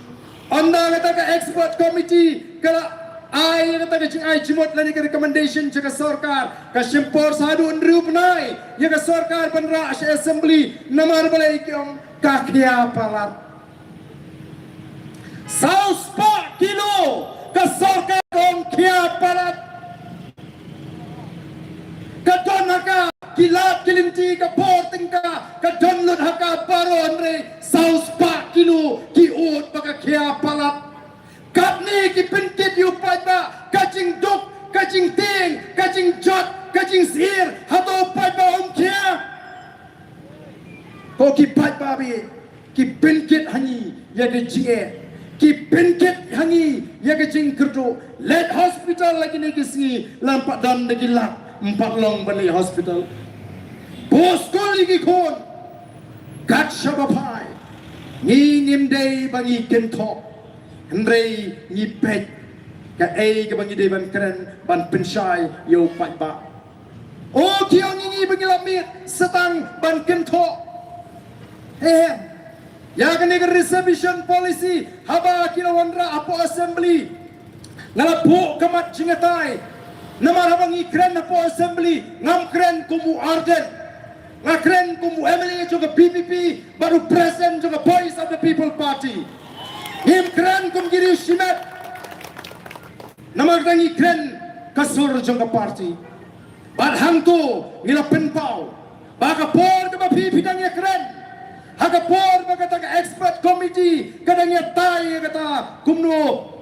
anda kata ke expert committee kala ai kata ke jing ai jimot lani ke recommendation jaga sarkar ka simpor sadu ndriu penai ya ke sarkar penra assembly namar balai ke ong kakia palat saus pak kilo ke sarkar ong kia palat kadon haka kilat kilimti ka porting ka kadon lut haka baron re saus pak kilo ki ut baka kia palat kapni ki pentit yu padba kajing duk kajing ting kajing jot kajing sir hato padba kia ko ki padba be ki pentit hani ya ke jinge ki pentit hani ya ke jing kerdo let hospital lagi ni kisi lampak dan lagi lak empat long bani hospital boskol lagi kon kat shabapai ni nimdei bangi kentok hendrei ni pet ka ke bangi dei ban keren ban pensyai yo pat ba oh kiong ni bangi lamit setang ban kentok ya kan ni reservation policy haba kilawandra apo assembly ngalapu kamat jingatai namar habang ikren na po assembly ngam kren kumu arden ngakren kumu MLA juga PPP baru present juga Voice of the People Party him kren kum giri shimet namar dang ikren kasur juga party bat hangtu ngila penpau Baka por ka mapi pidangnya keren. Haka por baka taka expert committee kadangnya tai kata kumno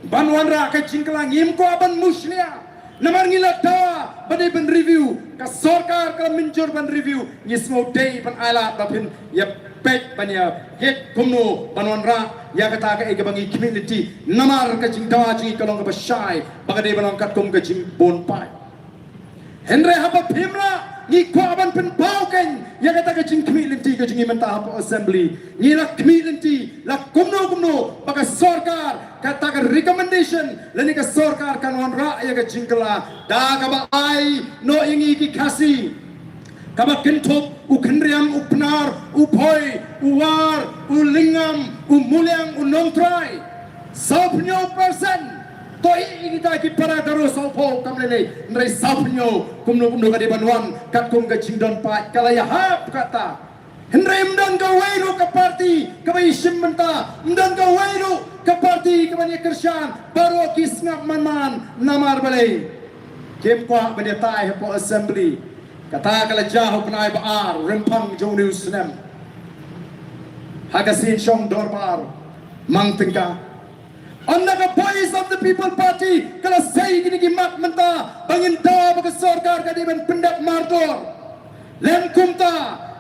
Banwan ra ka jingklang im ko aban muslia. Namar ngila dawa badai ban review ka sarkar ka mencur ban review ngismo day ban ala bapin ya pek ban ya get kumno banwan ra ya kata ka ega bangi community namar ka jing dawa jing kalong ka basai bagadai banong kat kum ka jing bon pai Henry haba pimra ni ko aban pen pauken ya kata ka jing community ka jing mentah apa assembly ni la community la kumno baka sarkar kata ka recommendation lani ka sarkar kanwan ra ya ka jingkala da ka ba ai no ingi ki kasi kaba kentop u kenriam u pnar u poi u war u lingam u mulyang u nontrai 90% to kita ki para daro sopo kamlele nrai sapnyo kumno ka di banwan kat kum ka jingdon pa kalaya hap kata Henry mdan ka wairu ka parti ka bai simmenta mdan ka wairu ka parti ka bani kershan baro kisngap manman namar balai kem kwa bani tai po assembly kata kala jaho penai baar rempang jonu snem hagasin shong dorbar mang tingka Anda ka voice of the people party kala say gini ki mak menta bangin da baka sarkar ka di ban pendak martor lem kumta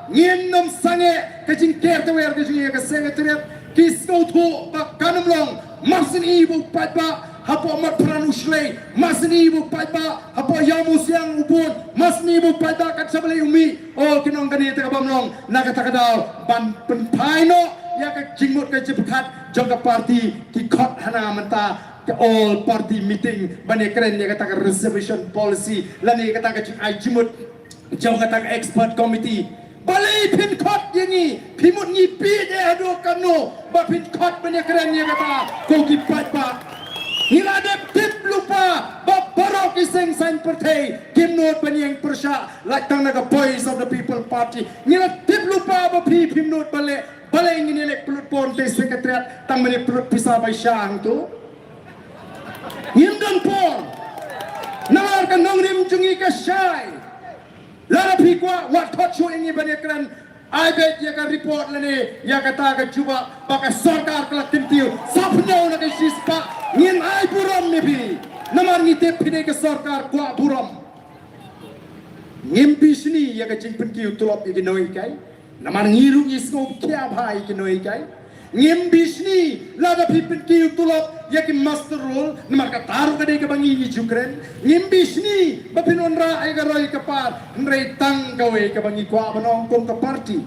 ngin nom sange ka jing ker te wer ka jing ka secretariat kisko tho ba kanam long masin ibu patba hapo mat pran usle masin ibu patba hapo yamu siang ubun masin ibu patba kat sabale umi oh kinong kani te ka bamlong nakata kadao ban pen paino ya ka jingmut ka jepkat jangka parti ki khot hana menta ke all party meeting bani keren ya kata reservation policy lani kata ka ai jimut jauh kata expert committee balai pin khot yangi pimut ni pi de adu kanu ba pin khot bani keren ya kata ko ki pat ba Hila de tip lupa ba barok iseng sign partai kimnot bani yang persya latang naga voice of the people party ngila tip lupa ba pi pimnot bale balai ngini lek pelut ponte sekretariat tang mani pelut pisah bai syang tu ngimdan pon nawar kan nongrim jungi ka syai lara pi kwa wat thot shu ingi bani kran I bet ya ka report lani ya kata ka cuba baka sarkar kelak tintiu sapnyau na ka sispa ngin ai buram ni bi namar ngite pide ka sarkar kwa buram ngim bisni ya ka jingpen kiu tulop iki noi kai namar ngiru isko kya bhai ki noi kai ngim bisni lada pipen kiu tulop ya ki master role namar ka taru ka dei ka bangi ni jukren ngim bisni bapinon ra ai ka roi ka par nrei tang ka we ka bangi kwa banong kong ka party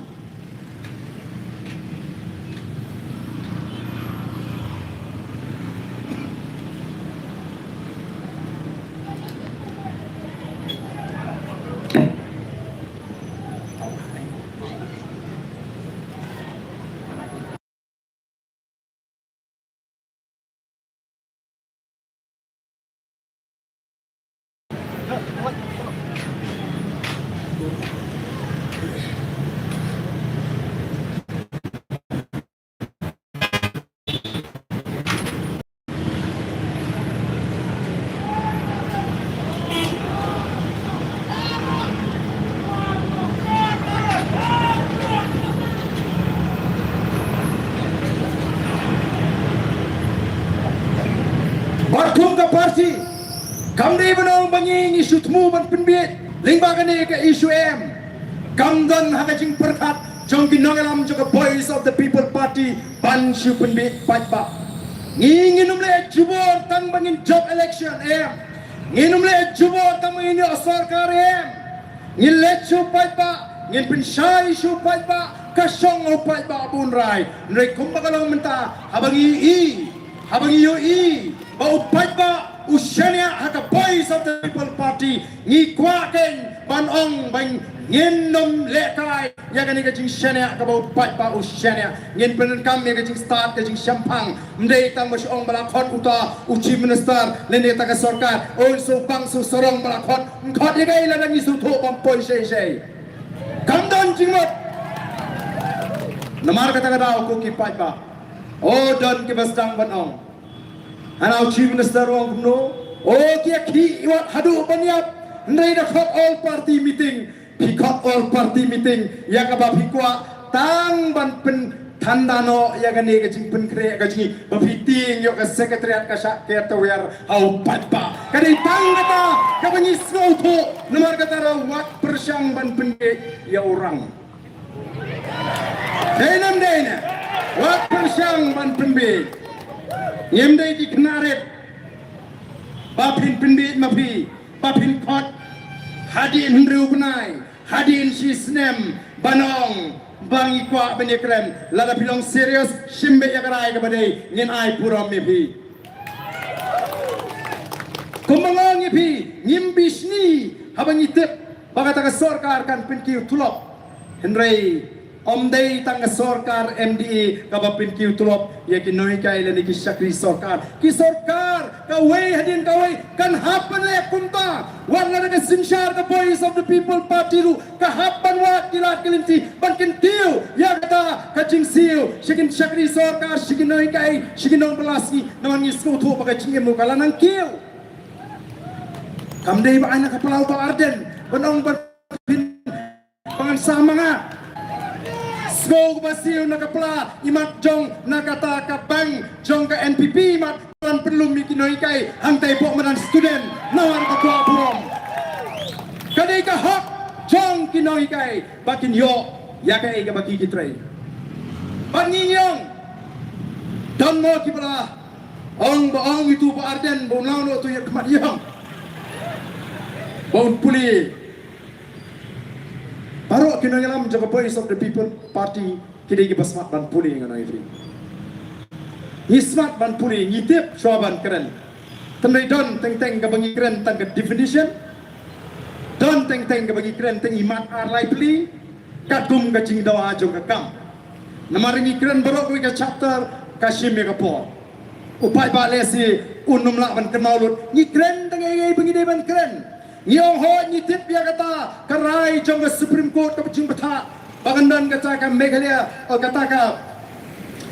Barkum ka parti kamdi banong bangi isu temu ban penbiet lingbagane ka isu kamdan hakajing perkat jong kinongalam joka voice of the people party ban shu penbiet patba nginginum le jubor tang bangin job election nginum le jubor tang bangin sarkar ngile chu patba ngin pensyai shu patba kasong o patba bunrai nrei kumbagalong menta habangi yo bau patba usyanya haka voice of the people party ngi kwaken banong bang ngenom lekai ya gani ka jing syanya ka bau patba usyanya ngen penen kam ya ka jing start ka jing syampang mdei tang masyong balakot uta uchi minister lene ta ka sarkar oi so bang so sorong balakot ngkot ya kai la ngi su tho bam poi sei kamdan jingmot namar kata kada ko ki patba oh don ki basdang banong Anau chief minister wong kumno, oh kia ki iwat hadu banyap, ndai da khot all party meeting, Pikot all party meeting ya kaba pikwa tang ban pen tandano ya gani ke jing pen kre ke jing bapiting yo ke sekretariat ka syak ke tawar au patpa kani tang kata ka banyi snowto nomor kata rawat persyang ban pende ya orang Dainam daina wat persyang ban pembe nyemdai di kenaret bapin pembe mapi bapin kot hadin riu benai hadin sisnem banong bangi kwa benekrem lada pilong serius shimbe yakarai kabadai ngin ai puram mepi kumbangong mepi nyimbisni habang itip bagataka sorkar kan pinkiu tulop henrei omdei tang sorkar MDE kabapin kiu tulop ya kinoi kai leni ki syakri sorkar ki sorkar kawai hadin kawai kan hapan le kumta warna daga sinshar the voice of the people party ru ka hapan wa kilat kilinti bankin tiu ya kata kacing siu shikin syakri sorkar shikin noi kai shikin non belasi naman ni skutu pakai cingem kala nang kiu kamdei ba anak kapalau to arden banong berpin pangan samanga Skog basiu nakapla imat jong nakata kapang jong ka NPP imat kan perlu mikinoi kai hantai pok madan student nawan ka tua purom kadai ka hak jong kinoi kai bakin yo ya kai ka baki kitrai banginyong dan mo kipala ong itu pa arden bon launo tu ya kemadiang bon puli Baru kena ngelam jaga voice of the people party kini kita smart ban puli dengan Ifri. Ni smart ban puli ngitip swaban keren. Tendai don teng kabangi keren tang ke definition. Don teng kabangi keren teng imat ar lively. Katum ka cing dawa ajong ka kam. Namaringi keren baru kui ka chapter kasim ka po. Upai ba lesi unum lak ban kenaulut. Ni keren teng ai bangi de ban keren. Yang ho nyitip ya kata karai jong ke Supreme Court ke pecing betah bagandan kata ka Meghalaya kata ka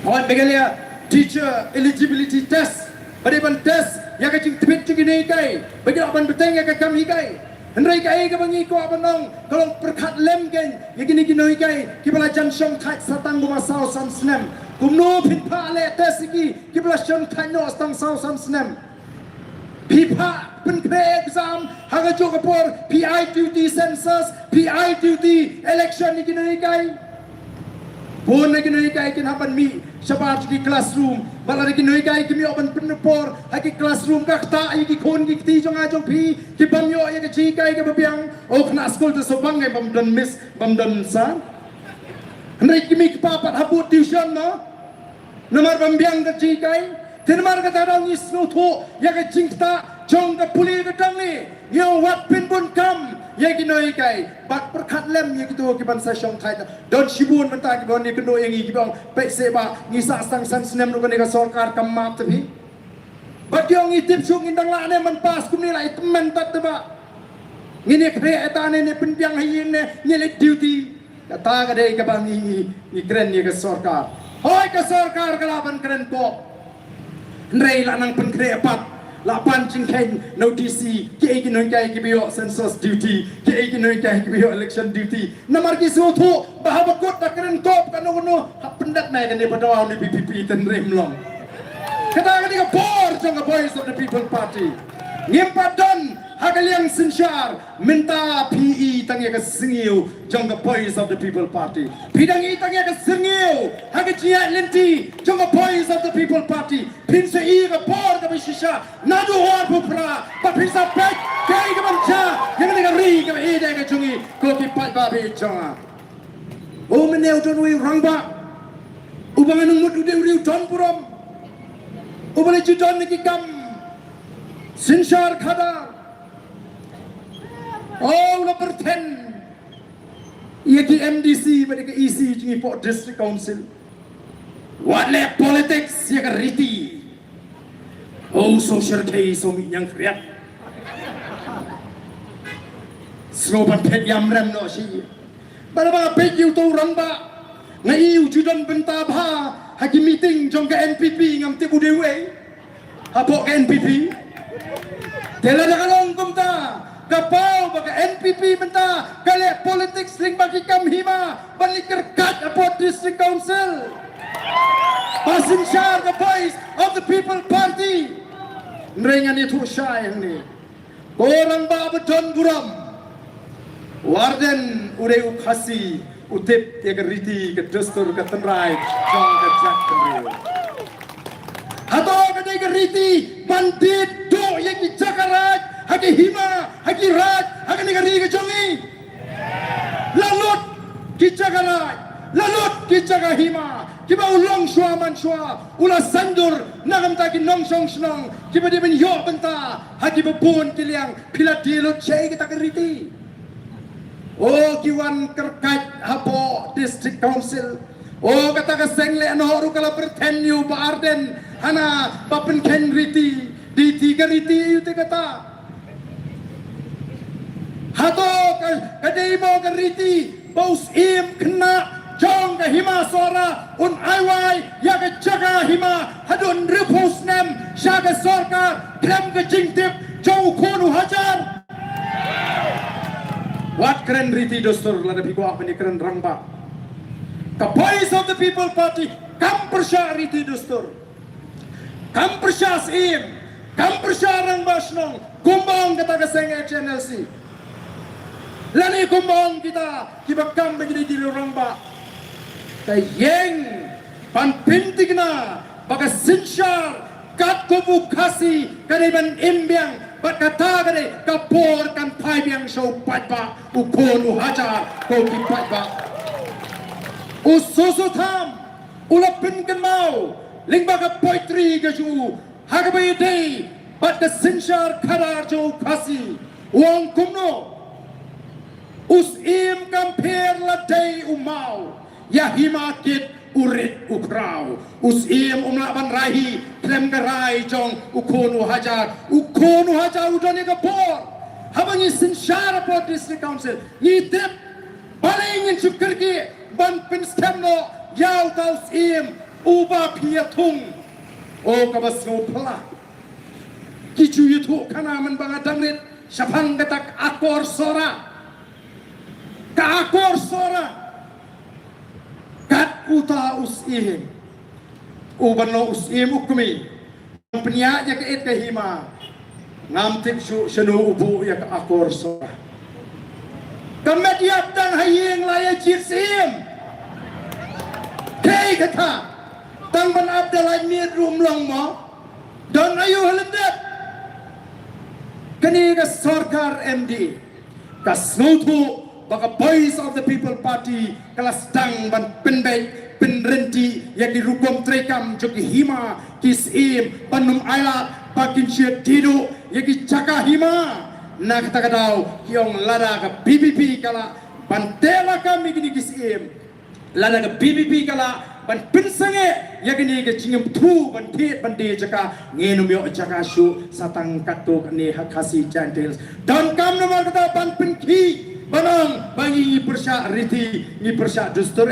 hoi Meghalaya teacher eligibility test beriban test ya ka cing tepit cing ini kai bagi aban beteng ya ka kami kai hendrai kai ka bangi ko abanong kalau perkat lem kan ya gini kai kibala jan syong thai satang guma sao sam snem kumno pinpa le test iki kibala syong thai no stang sao sam snem Pipa penkre exam haga jogapor PI duty census PI duty election ni kinai kai pun ni kinai kai kin haban mi sabar di classroom bala ni kinai kai kimi oban penepor hagi classroom ka ta iki kon ki ti jong ajong pi ki bam yo ya ki kai ka babiang o kna school to sobang ngai bam don miss bam don sa hendai kimi ki papat habut tuition no nomor bam biang ka chi kai Tenmar kata dang isno tho ya ke jingta jong ka puli ka dang ni yo wat pin bun kam ya ki noi kai bat perkat lem ya gitu ki ban sa syong thai don shibun menta ki bon ni kendo yang ki bang pe se ba ni sa sang san snem ru ka sarkar kam map tapi bat yo ngi tip sung indang la ne man pas kum ni lai teman tat ba ngini kre etane ne pin piang hayin ne ni le duty kata ka dei ka bang ni kren ni ka sarkar hoi ka sarkar ka laban kren ko Nrei la nang penkre apat la pancing ken no DC ke ki no kai ki bio census duty ke ki no kai ki bio election duty namar ki so tho bahaba kot da keren top kan no pendat nai kan ni padawa ni PPP ten rem long kata ka bor jong voice of the people party ngimpadon hagaliang sinshar minta PE tangya ka singiu jong voice of the people party bidang I tangya ka singiu hagajia lenti jong voice of the people party pinse I ka por ka bishisha nadu war pupra pa pinsa pek kai ka bancha yang ni ka ri ka ide ka jungi ko ki pat ba be jonga o meneu don wi rangba ubangan mut ude uri don purom ubale judon ni kam sinshar khada Oh, number 10. Ia ki MDC pada ke EC jingi Port District Council. What le politics ia ka riti. Oh, social case so yang kriat. Sloban pet yam rem no si. Pada ba pet yu tu rang ba. Ngai yu judan benta ba. Hagi meeting jong ke NPP ngam tibu dewe. Hapok ke NPP. Tela da kalong kumta. kapau baka NPP menta kale politik sling bagi kam hima balik kerkat apot district council pasin syar the voice of the people party nrengan itu syai ni korang ba beton buram warden udah ukasi utip ya keriti ke dastur ke tenrai jong ke jak kendil atau ke keriti bandit do yang di Jakarta haki hima haki raj haki negeri ke jongi lalut ki Jakarta lalut ki Jakarta hima kiba ulong shua man shua ula sandur nagam taki nong song snong kiba di ben yo benta haki bepun kiliang pilat dilut cai kita keriti. Oh kiwan kerkat hapo district council. Oh kata keseng le no ru kala pretenu ba arden hana papen ken riti di tiga riti itu kata. Hato kadai mo ke riti baus im kena jong ke hima sora un aiwai ya ke jaga hima hadun repus nem syaga sorka krem ke jingtip jauh konu hajar. What keren riti dostur lada pigwa bani keren rangba. The voice of the people party kam persya riti dostur. Kam persya sim, kam persya rangba snong. Kumbang kata keseng HNLC. Lani kumbang kita kam begini di rangba. Kayeng pan pintigna baga sinsyar kat kubu kasi kaniban imbyang bat kata kade kapor kan pai biang show patba ukon uhajar ko ki patba ususu tham ulapin kan mau lingba ka poetry ka ju hagabe day bat the sinshar khadar jo kasi uang kumno us im kamper la day umau ya himakit urit ukrau usim umlaban rahi klem garai jong ukonu hajar udone kapor habangi sinshara po district council ngitip palingin syukurki ban pinstemno yaw taus im uba piatung o kabas ngopala kicu yutu kana man banga dangrit syapang katak akor sora ka akor sora kat uta usim ubano usim ukmi penyaja ke it hima ngamtik senu ubu ya ke akor sora kamet yap dan haying laya jisim kei kata tang ban abdalai mir rumlong mo don ayu halendet kani ka sarkar MD ka snutu baka voice of the people party kelas dang ban penbay penrenti yang dirukum trekam joki hima kisim panum ayat bakin syed tidu yang dicaka hima na kata kadau kiong lada ke BBP kala bantela kami gini kisim lada ke BBP kala ban pensange yang gini ke cingem tu ban pit ban de jaka ngenum yo jaka syu satang katuk ni hakasi jantel dan kam nomor kata ban penki Banang bangi persya riti ni persya dustur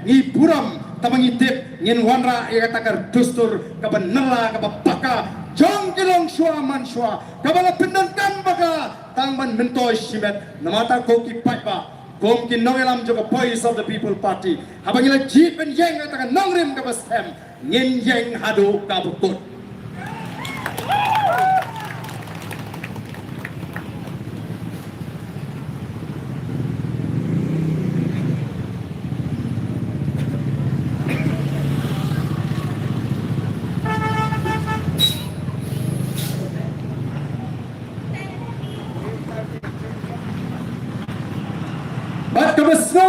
ni puram tamangi tip ngin wanra ya katakar dustur kaban nela kabaka jong kilong shua man shua kabala pindan kan baka tangban mentoy simet namata ko ki patba kom ki nongelam joka voice of the people party habangila jeep and yeng katakar nongrim kabastem ngin yeng hadu kabukut.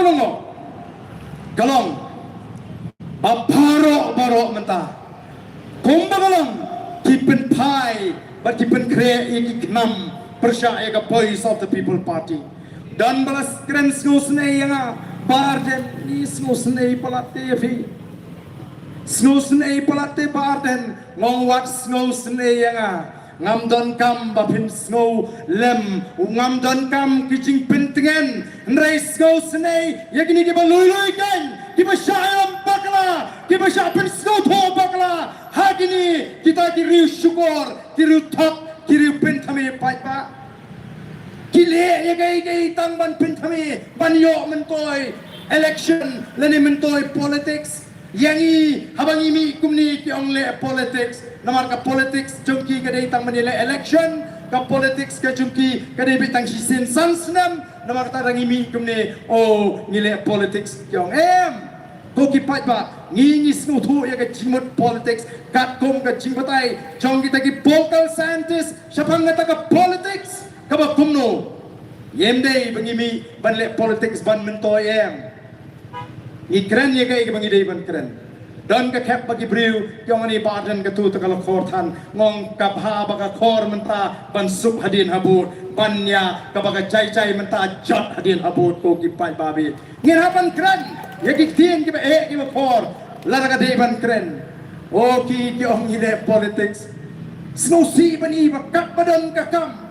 Nongo galong baro mentah kumba galong kipen pai but kipen kre iki gnam persya ega voice of the people party dan balas kren snusne yang barden ni snusne palate fi snusne palate barden ngowat snusne yang ngam don kam bapin snow lem ngam don kam kijing pentengen nrai snow snei yakini ke balului kan ki basyalam bakla ki basyapin snow tho bakla hagini kita kiri syukur kiri top kiri pentame paipa Kile ya gay tang ban pin kami ban yo mentoy election lani mentoy politics yangi habangi mi kumni ki ong le politics namar ka politics jungki gadai tang menile election ka politics ka jungki gadai bitang sisin sansnam namar ta rangi mi kumni o ngile politics ki ong ko ki pai ba ngi snu thu ya ka jimut politics kat kom ka jimbatai jong kita ki political scientist sapang ta ka politics ka ba kumno yemdei bangimi banle politics ban mentoy ikren ye kai bangi dei ban kren don ka khap bagi briu yong ani badan ka tu ta kala khor than ngong ka bha ba ka khor menta ban sup hadin habut banya ka ba ka chai menta jot hadin habut ko ki pai ba bi ngin ha ban kren ye ki tien ki ba ki ba khor la ka dei ban kren o ki ong ile politics snow si bani ba kap badan ka kam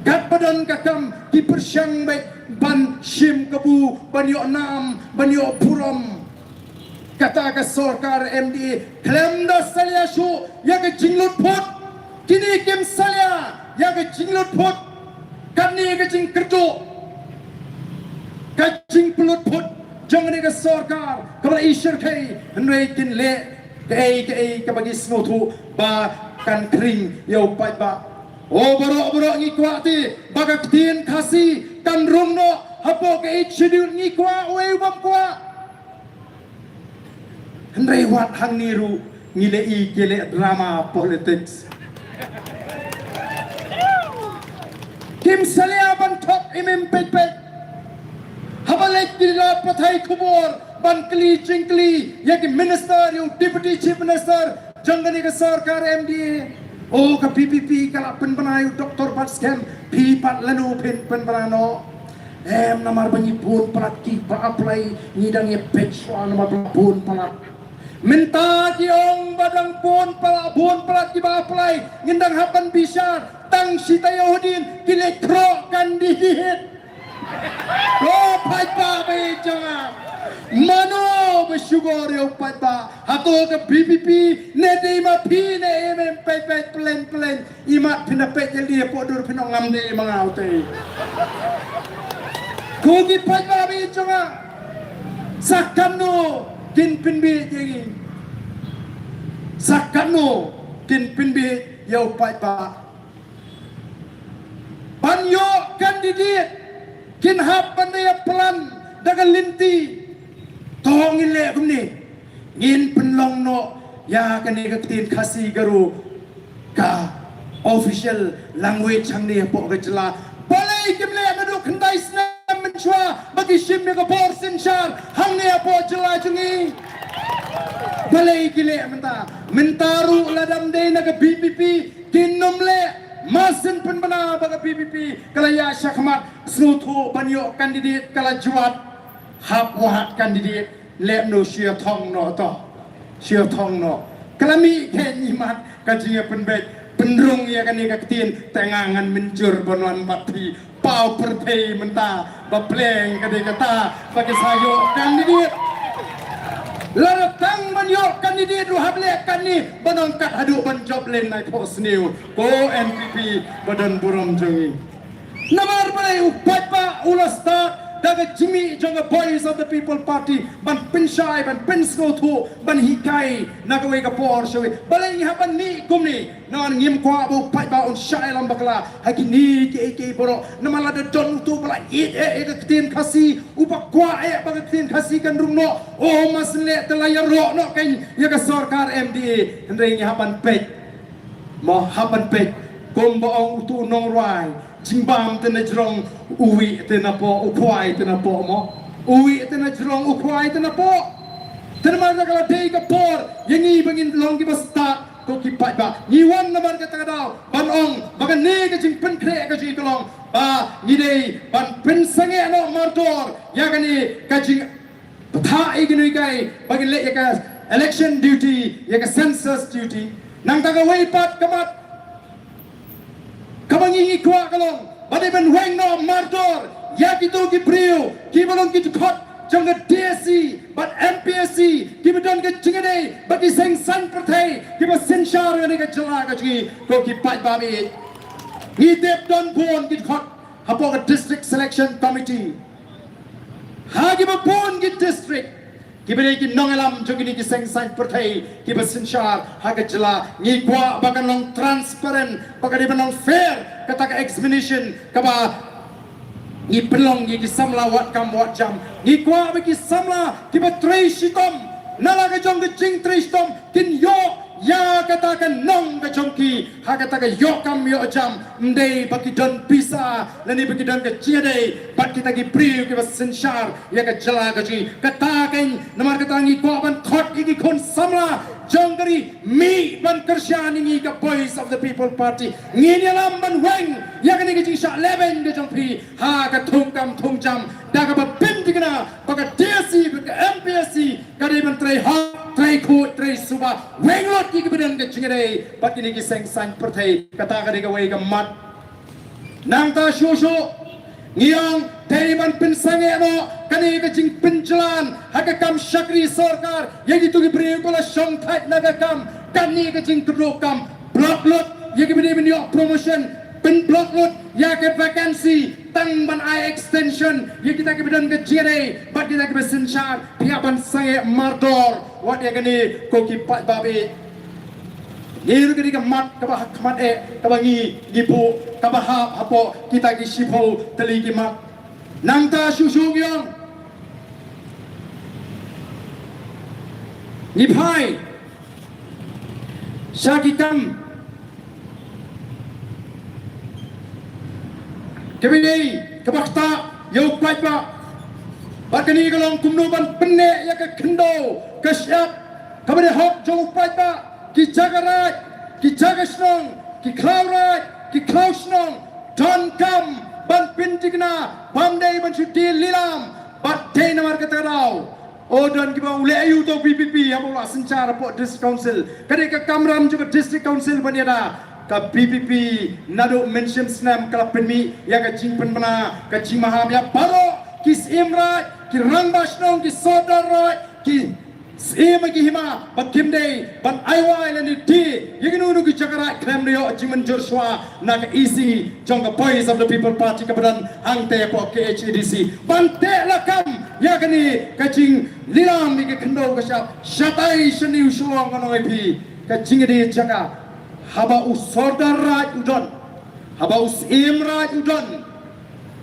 kat badan kakam ki persyang baik ban shim kebu ban yo nam ban yo puram kata ka sarkar MD klem da salya shu ya ke jinglut phot kini kem salya ya ke jinglut phot kani ke jing kerjo ka jing pulut phot jangan ke sarkar kabla ishar kai hnrei kin le ke bagi snotu ba kan kring yo pai ba oh borok ngikwati bagak tin kasi kan rungno hapo ke schedule ngikwa we wapwa hendai wat hang niru ngile I gele drama politics kim salia ban top imim pet habalek dila pathai khubor ban kli chingkli yak minister you deputy chief minister jangani ke sarkar MD oh ka PPP kala penbanayu doktor Batskem pipat lanu penbanano namar banyi pun palat ki pa apply ngidang ye pechwa namar pun palat minta kiong badang pun palat ki ba apply ngindang hapan bisa tang sita Yahudin kile kro kandidat oh pai pa be jangan mano bersyukur ya upat ba hato ke PPP ne de ma pi ne em pe plan imat pina pe jadi podur pina ngam de mangau te ko ki pat ba bi changa sakano kin pin bi jadi sakano kin pin bi ya upat ba banyo kandidat kin hap pandai plan dagang linti tongin le kumni ngin penlong no ya kani ka tin khasi garu ka official language hang ne po ka jala balai kimle ngadu khandai snam menchwa bagi shim ne ka bor sinchar hang ne po jala jungi balai kile mentaru ladam de na ka BPP kinom le masin penbana baga BPP kala ya syakmat snuthu banyo kandidat kala juat hap wahat kandidat lep no sia thong no to sia thong no kalami ke nyimat kajia penbet pendrung ya kan ka tin tengangan mencur bonon mati pau perpei menta bapleng kade kata bagi sayo kandidat laratang banyo kandidat lu hable kan ni bonon kat hadu ban job len nai post new ko NPP badan buram jengi namar balai upat pa ulasta daga jimi jonga boys of the people party ban pinshai ban pinsno thu ban hikai nagawe ka por shawi balai haban ni kumni nan ngim kwa bu pai ba on shai lam bakla hakini ke boro namala da don tu bala ka tin khasi upak kwa ba ka tin khasi kan rungno oh masle telayar ro no kan ya ka sarkar MDA hendai haban pek mo haban pek kom ba ong tu nong rai jimbam tena jrong uwi tena po ukwai tena po mo uwi tena jrong ukwai tena po tena ma kala dei ka por yangi bangin long ki basta ko ki pai ba ni wan na bar ka ta daw ban ong baga ne ka jing pen kre ka ji kolong ba ni dei ban pen sange no martor ya ka ni ka jing tha igni kai bagi le ya ka election duty ya ka census duty nang ta ka wei pat kamat kamangi kwa kalong bade ben weng no martor ya kitu ki priu ki balong ki khot jang DSC but MPSC ki bedon ke chingade bagi seng san prathai ki ba senshar ne ka jala ka chi ko ki pai ba bi ni dep don bon ki khot hapo ke district selection committee hagi bapun ki district kibere ki nongelam jogini ki sengsan pertai ki besinshar haga jela ngi kwa bakan long transparent bakan long fair kata ka examination kaba ngi pelong ngi samla wat kam wat jam ngi kwa bagi samla ki betrei sitom nala ka jong ke jing trei sitom kin yo ya katakan nong ke jongki ha katakan yo kam yo jam mdei bagi don bisa lani bagi don ke ciade bat kita ki priu ki besinshar ya ka jela ka ji katakan namar katangi ko ban thot ki kon samla jongari mi ban kersian ini ke voice of the people party ngini lam ban weng ya ka ni ki sha leben ke jongpi ha ka thung kam thung jam da ka pim dikna baka DSC baka MPSC ka di ban trei ha trei khu trei suba weng lot ki kebedan ke jingere bat ini ki seng sang pertai kata ka di ka wei ka mat nang ta shu ngiyang taiman pinsange no kani ka jing pinjalan haka kam shakri sarkar yagi tu ki priyo kola shong thait naga kam kani ka jing tudro kam block lot yagi bini bini promotion pin block lot ya ke vacancy tang ban ai extension yagi kita ke bidan ke jere bat kita ke besinshar pihak ban sange mardor wat ya kani ko ki pat babe niru kini kemat kabah kemat kabah ngipu kabah hapo kita ki sipo teli kimat nangta susung yang nipai sakikam kebini kebakta yau kuatba bakani kalong kumnuban penne ya ke kendo kesyap kabade hok jauh kuatba ki jagarat ki jagasnong ki klaurat ki klausnong don kam ban pintigna bamdei ban suti lilam bat dei namar katarau o don ki ba ule ayu to PPP amola sencara po district council kade ka kamram juga district council baniada ka PPP nado mention snam kala penmi ya ka jingpen bana ka jingmaham ya baro ki imrat ki rangbasnong ki sodarat ki Sema ki hima bakim day ban aiwai lani di yeginu nu ki chakara klem rio jiman joshua na ka easy jong ka voice of the people party ka badan angte po ke HEDC ban te lakam ya kani ka jing lilam ni ka khando ka sha shatai shani usuang ka noi pi ka jing di jaka haba usordar raj udon haba us imraj udon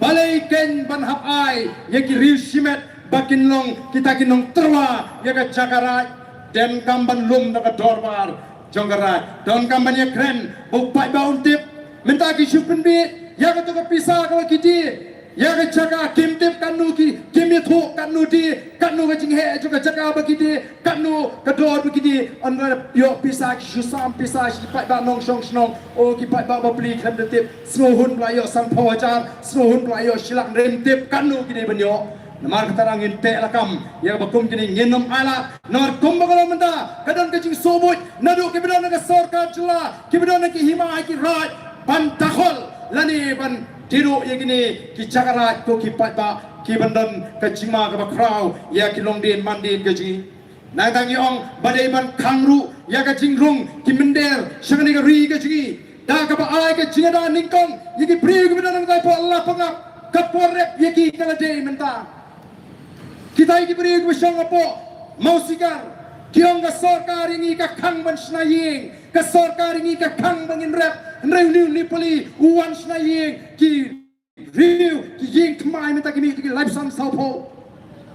balai ken ban hap ai yeki riu shimet bakin long kita kinong terwa ya ka jakarai dan kamban lum na ka dorbar jonggarai don kamban ya kren bupai baun tip minta ki syupen bi ya ka to ka pisa ka kiti ya ka jaka kim tip kanu ki kim ya thu kanu di kanu ka jinghe juga jaka ba kiti kanu ka dor ba kiti anra yo pisa ki susam pisa ki pai ba nong song snong o ki pai ba bli khem de tip snohun la yo sang pawajar snohun la yo silak rem tip kanu ki de banyo namar katarangin te lakam ya bakum kini ngenom ala namar kumbagala menda kadang kecing sobut nadu kibedan ke sarkar jela kibedan ke hima ki raj ban dakhol lani ban tiru ya kini ki jakarat ko ki patba ki bandan ke jima ke bakrau ya ki longdin mandin ke ji nang tang yong badai ban kangru ya ke jingrung ki mender sangani ke ri ke ji da ka ba ai ke jingada ningkong ya ki pri kibedan ke po Allah pangap kaporep ya ki kala dei menta kita iki beri kusyang apa mau sikar kiong ka sarkar ini ka kang ban snaying ka sarkar ini ka kang bangin rap reunion ni poli uwan snaying ki riu ki ying kmai meta ki mi ki live sam saupo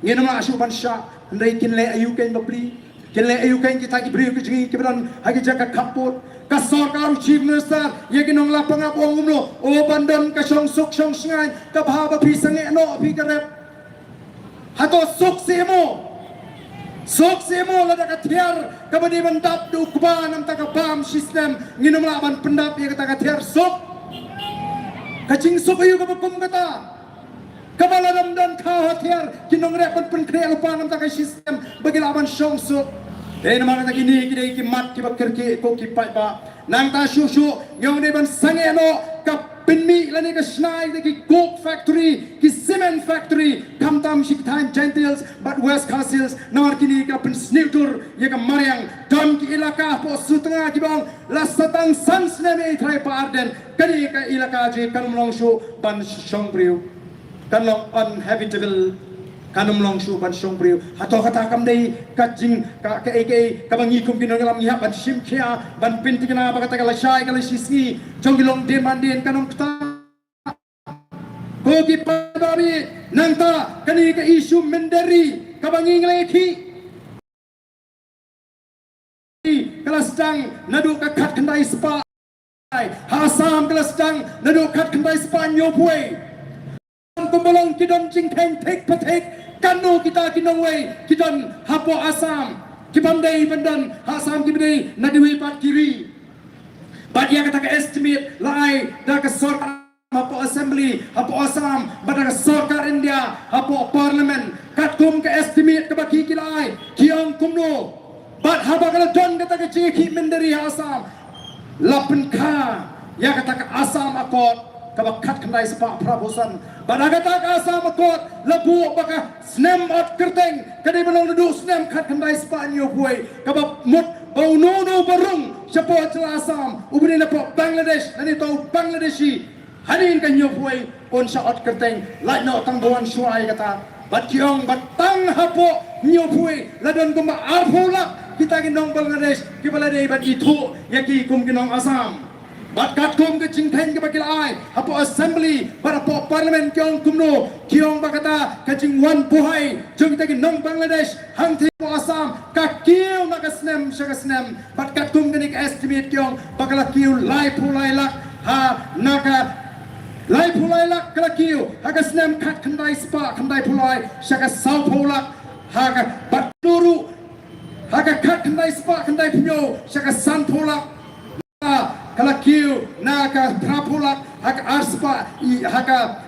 ngena ma asu ban sha ndai kin le ayu ken bapli kin le ayu ken kita ki beri ku jingi ki ban hagi jaka kaput ka sarkar chief minister ye ki nong lapang ap umno o bandon ka song sok song sngai ka bhaba phi sange no phi ka rap hato sok semo lada katiar kabadi bandap du kuban am taka bam system nginum laban pendap ya kata katiar sok kacing sok ayu kabakum kata kabala dam dan kau hatiar kinong repot pen krea lupa am taka system bagi laban song sok nama kata kini kita iki mat ki bakir ki ko ki pai ba nang ta shu nyong de ban sange no kap penmi lani ka snai ki coke factory ki cement factory kam tam shik time gentiles but west castles nawar kini ka pen sniltur ye ka mariang dam ki ilaka po sutanga ki bang la satang sans ne me thai parden kani ka ilaka je kan long shu ban shong priu kan long uninhabitable kanum long shu ban shong priu hato kata kam dei ka jing ka eke ka bangi kum kinong lam ya ban shim khia ban pinti kana ba kata kala shai kala sisi jong long demandin kanum kta ko ki padari nanta kani ka isu mendari ka bangi ngleki kala stang nadu ka khat kandai spa hasam kala stang nadu khat kandai spa nyopwe kumbalong kidon jingkeng tek patek kanu kita kinongwei kidon hapo asam kibandai bandan hasam kibandai nadiwi pat kiri but ya kata ka estimate lai da ka sorkar hapo assembly hapo asam bada ka sorkar India hapo parliament katkum ka estimate ka baki kilai kiang kumno but haba kala don kata ka chiki mendari asam lapen ka ya kata ka asam akot kabakat kendai sepak prabosan badagata asa makot labu baka snem at kerteng kadai belong duduk snem kat kendai sepak nyo buai kabab mut bau no barung siapa celah asam ubni na po Bangladesh nani tau Bangladeshi hanin kan nyo buai on saat kerteng lai no tang bawan suai kata bat kiong batang hapo nyo buai ladon kumba arpulak kita ginong Bangladesh kibala dei bat itu yaki kum ginong asam bat kat kum ke jingteng ke bakil ai hapo assembly bar hapo parliament kiong kumno kiong bakata ke jing wan puhai jong kita nong Bangladesh hang thi po asam ka kiu na ka snem shaka snem bat kat kum ke estimate kiong bakala kiu lai pulai lak ha naka lai pulai lak kala kiu ha ka snem kat khandai spa khandai pulai shaka sau pulak ha ka bat turu ha ka kat khandai spa khandai punyo shaka san pulak kala kiu naka prapulak hak arspa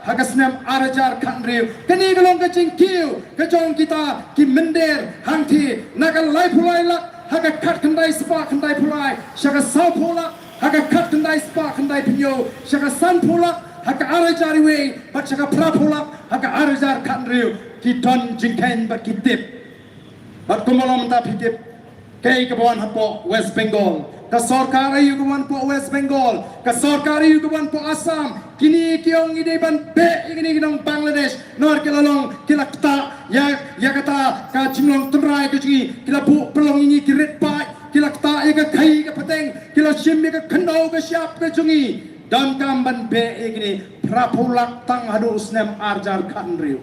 haka senam arajar kanriu kini gelong kecing kiu kejong kita ki mender hangti naka lai pulai lak haka kat kendai spa kendai pulai shaka sau pulak haka kat kendai spa kendai pinyo shaka san pulak haka arajar we bat shaka prapulak haka arajar kanriu ki don jingken bat kitip bat kumalom ta pitip kay kabuan hapo West Bengal ka sarkar ayu kabuan po West Bengal ka sarkar ayu kabuan po Assam kini kiong ide ban be ini kinong Bangladesh nor kilalong kilakta ya kata ka jimlong trai ka ji kilabu pelong ini kiret pai kilakta ya ka kai ka pateng kilashim ya ka khandau ka siap ka jungi dan kamban be ini prapulak tang hadu usnem arjar kanriu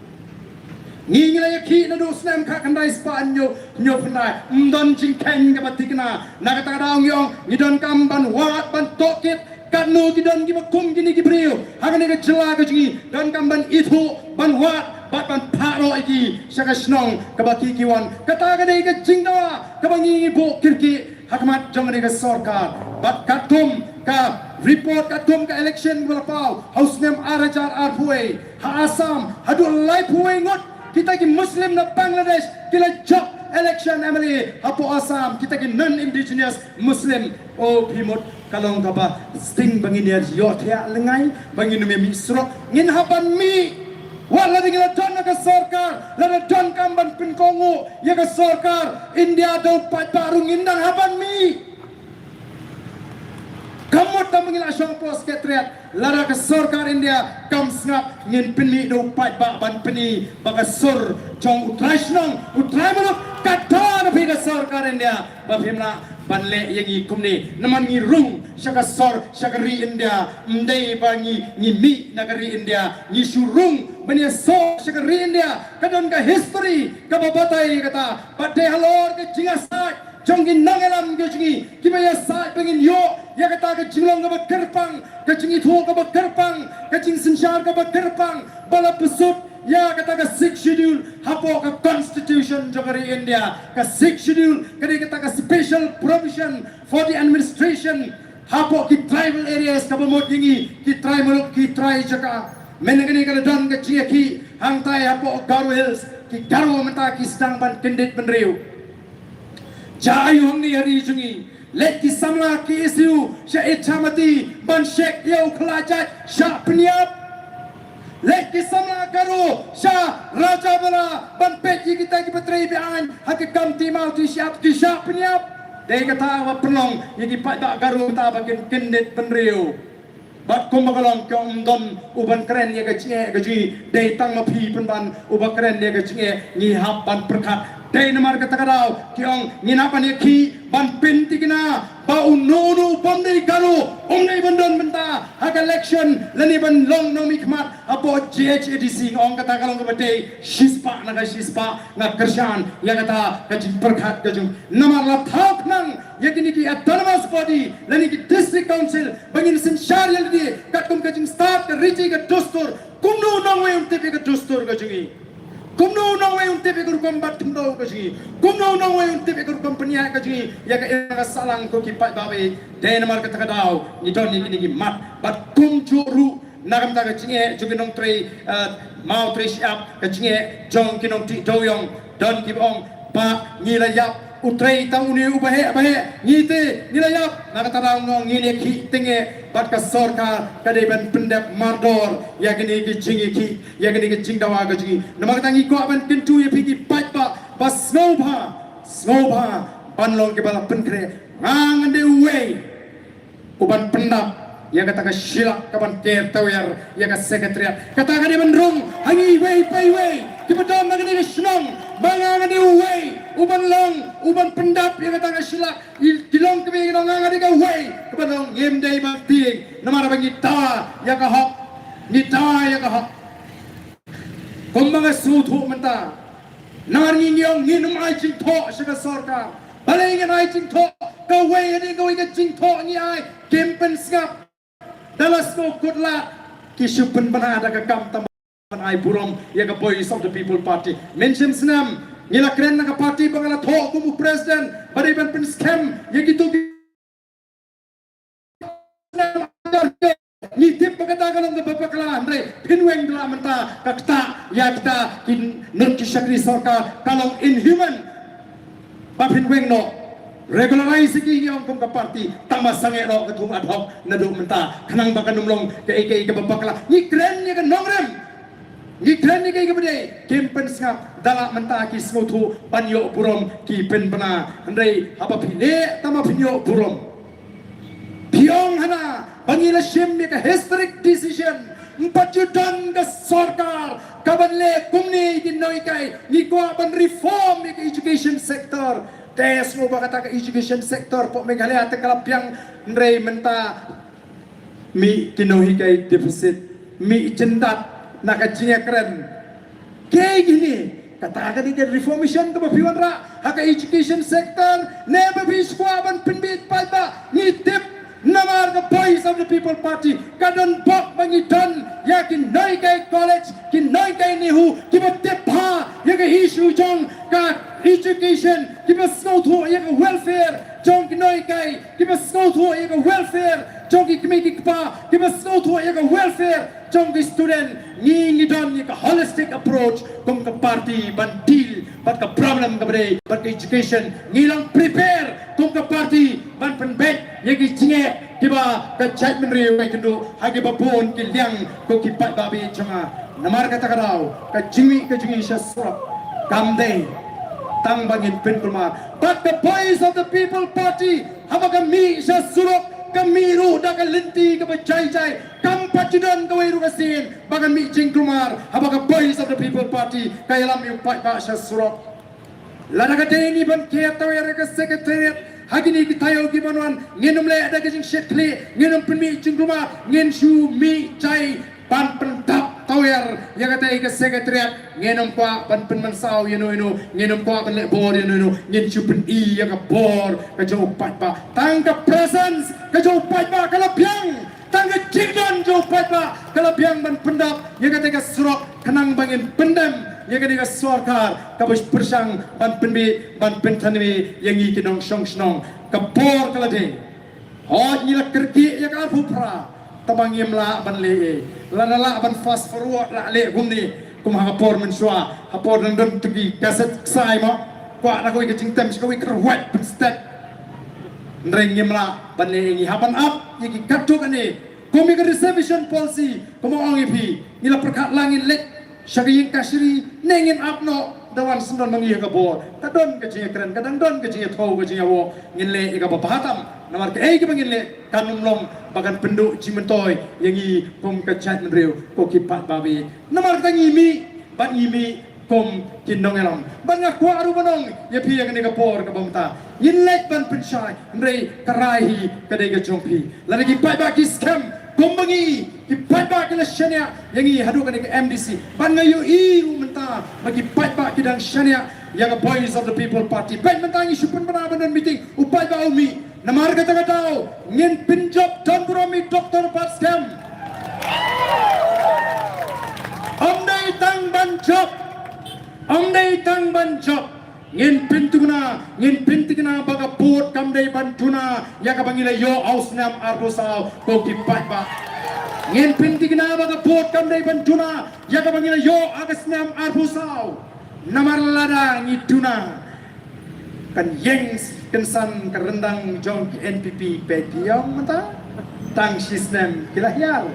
ngingila yaki na do snem ka kandai spa nyo kandai ndon jingkeng ka batikna nakata daong yong ngidon kamban wat ban tokit kanu gidon gi bakum gini gi brio hagane ka jela ka jingi don kamban itu ban wat bat ban paro iki saka snong ka bakikiwan kata ka dei ka jingdawa ka bangi bo kirki hakmat jongane ka sarkar bat katum ka report katum ka election wala pau house name arajar arpuai ha Assam hadu lai puai ngot kita ki Muslim na Bangladesh kila job election emily hapo Assam kita ki non-indigenous Muslim o pimot kalong kaba sting bangin ya yothya lengai bangin me misrok ngin hapan mi wala dingila don ka sarkar la don kamban pin kongo ya ka sarkar India do patarung indang hapan mi kamu tamangil asyong pos ketriat lara ke sarkar India kam snap ngin pini do pai ba ban pini baga sur jong utraishnong utraimanok kata na pina sarkar India bafimna banle yangi kumni naman ngi rung syaka sor syakari India mdei bangi ngi mi nagari India ngi surung bani so syakari India kadon ka history ka babatai kata pate halor ke jingasai jongin nangelam ke jingi kibaya sai pengin yo ya kata ke jinglong ka kerpang ke jingi thu ka kerpang ke jing sensyar ka kerpang bala pesut ya kata ke 6 schedule hapo ka constitution jogari India ka 6 schedule kadi kata ka special provision for the administration hapo ki tribal areas ka bamot jingi ki tribal ki trai jaka menengani ka dan ke jingi ki hangtai hapo Garo Hills ki Garo mata ki sedang ban kendit benriu Jayu hang ni hari jungi let ki samla ki isu sya ithamati ban shek yau khlajat sya peniap let ki samla garu sya raja bala ban pet yi kita ki petrai bian hakikam timau ti sya peniap dei kata wa penong yi ki pat garu ta bakin kindet penriu bat kumagalong kyong dom uban keren ye gachie gaji dei tang ma phi penban uba keren ye gachie ni hap ban perkat dei namar kata kadau kyong ni na pan ye khi ban pinti kina ba ununu bom dei garu nei bandon benta hak election lani ban long no mikmat apo GHADC ong kata kalong ke batei shispa na kershan ya kata gajin perkat gajung namar la thap nang yakini ki autonomous body lani ki district council bangin sin syarial di katum gajing start ke riji ke dustur kumnu nong we unte ke dustur gajungi kumno nong way unte be gurukom bat kumdo kaji kumno nong way unte be gurukom penia kaji ya ka ina salang ko ki pat bawe den mar ka takadau ni don ni ni mat bat kum churu nagam ta ka chinge juginong tre mau tre siap ka chinge jong kinong ti doyong don ki ong pa ni la yap utrai tang uni ubahe ni te ni la yap nakataraw ngong ni ki tinge bat ka sorkar ka de ban pendap mardor ya gini ki jingi ki ya gini ki jingdawa ka jingi namak tangi ko ban kintu ye pigi pat ba bas snowba ban long ke bala penkre ngang de way uban pendap ya kata ka silak ka ban ker tawer ya ka sekretariat kata ka de ban rung hangi way pai way ki padom na gini snong bangang de way uban long uban pendap ya kata ka silak kilong ke ngang ngang de ka way ka ban long yem dei ba tiing namara bangi ta ya ka hok ni ta ya ka hok kumanga suthu menta nar ni nyong ni num ai ching tho sa sarkar balai ngan ai ching tho ka way ni ka way ka ching tho ni ai kempen skap dalas ko kutla kisupen bana ada ka kam taman ai burom ya ka Voice of the People Party mention snam nila kren na ka party bangala tho kumu president bari ban pen scam ya gitu ni tip pagkata kalong na babaklaan re pinweng dala menta kakta ya kita kin nurki syakri sorka kalong inhuman pa pinweng no regularize ki yung kum ka party tama sange ro ketum ad hoc na do menta kanang baka numlong ke ke babakla ni kren ni ka nongrem ni kren ni ke bede kempen skap dala menta ki smotu panyo burom ki pen bana andai apa pine tama pinyo burom Piong hana bangila shim ka historic decision mpajudan ka sarkar kabanle kumni ginoi kai ni ko ban reform ka education sector tes mo bakata ka education sector po Meghalaya te kalapyang ndrei menta mi kinohi kai deficit mi jendat nakajinga keren kay gini katakan ni reformation ka bapiwan ra haka education sector never be squaban pinbit palba ni tip namar the Voice of the People Party kadon bok bangitan ya kin noi kai college kin noi kai nihu kibate pa ya ka issue jong ka education kibasno tho ya ka welfare jong kin noi kai kibasno tho ya ka welfare jong ki committee pa kibasno tho ya ka welfare jong ki student ni don ya ka holistic approach kung ka party bantil bat ka problem ka bre bat ka education ngilang prepare kung ka party ban penbet yagi cinge kiba ka chat menri wai kendu hagi babon ki liang ko ki pat babi changa namar kata kadau ka jingi syasra kamde tang bangin penkulma but the Voice of the People Party habaga mi syasura kamiru da ka lenti ka bajai kam pajudan ka wai rukasin bagan mi jingkumar habaga Voice of the People Party kayalam yung pat ba syasra lada ka deni ban kia tawera ka secretariat hagini kitayo gimanuan ngenum le ada gajing shekli ngenum penmi jingkuma ngenshu mi chai pan pentap tawer ya kata ke sekretariat ngenum pa pan penmansau yeno ngenum pa ban le bor yeno ngenshu pen I ya ka bor ka jo pat ba tangka presence ka jo pat ba kalapyang tangka jingdan jo pat ba kalapyang ban pendap ya kata ke surok kenang bangin pendam ya kan ka sarkar kabus persang ban penbi ban pentanmi yang i kinong song kapor kalade hot nila kerki ya ka phupra tabang yemla ban le lanala ban fast forward la le gumni kum ha kapor mensua hapor nang don tugi kaset sai mo kwa na ko ke jingtam ko wi kerwat step Nreng ngimla ban le ngi haban up yiki katuk ane komi ka reservation policy komo ong ipi ngila perkat langin lek syagi kasri nengin up no dawan sendon mangi ka bo kadon ka jinga keren kadang don ka jinga thau ka jinga wo ngin le ka bahatam namar ke ai ka bangin le kanum long bagan penduk cimentoy yangi kom ka chat menreu ko ki pat babi namar ka ngimi ban ngimi kom kindong elam ban nga kwa aru banong ya pi yang ni ka por ka bamta yin lek ban pensyai ndrei karai ka de ka jongpi lagi ki pat ba ki scam kom bangi ki pat ba ki la shania yangi hadu ka ni ka MDC ban nga yu iru menta bagi pat ba ki dang shania yang boys of the people party ban menta ngi supun bana banan meeting upai ba umi namar ka ta tao ngin pinjop don burami doktor pat scam amdai tang ban job Amdai tang ban job ngin pintu na baga put kamdai ban tuna ya ka bangila yo aus nam arbosau ko ki pat ba ngin pintu na baga put kamdai ban tuna ya ka bangila yo agas nam arbosau namar lada ngituna kan yengs kensan kerendang jong NPP petiong mata tang sistem kilahyal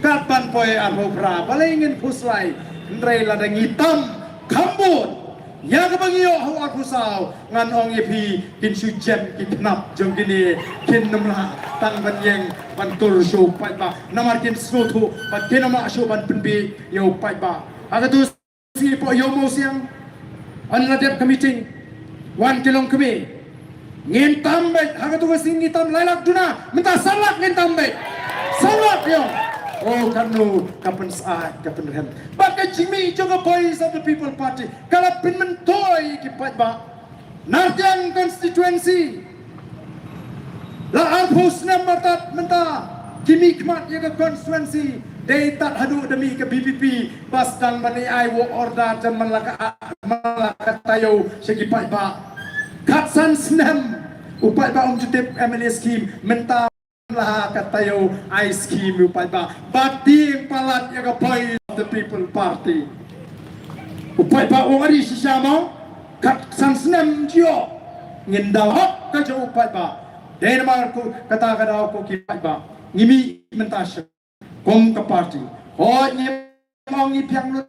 kapan poe arbopra balengin puslai ndrei lada ngitam Kambut ya ka bangio hawa kusau ngan ong yepi kin su jem ki knap jong kini kin namla tang ban yeng ban tur show pai ba namar kin snotu ban kin namla show ban penbi yo pai ba aga tu si po yo mo siang an la dep meeting 1 kilong kami ngin tambet aga tu sing ngitam lailak duna minta salak ngin tambet salak yo oh kanu kapan saat kapan rem baka jimi jonga boys of the people party kala pin mentoy ki pat ba Narjang constituency la arpus nam matat menta kimi kmat ya constituency dei tat hadu demi ke BPP pas dan mani ai wo order dan malaka tayo segi pat ba katsan snam upat ba jutip MLA scheme menta lah katayo ice cream upai ba bating palat ya ka boy of the people party upai ba ongari sisama kat sansnem jio ngindaw hok ka jo upai ba denmar ko kata kada ko ki ba ngimi mentasya kom ka party ho ni mong ni piang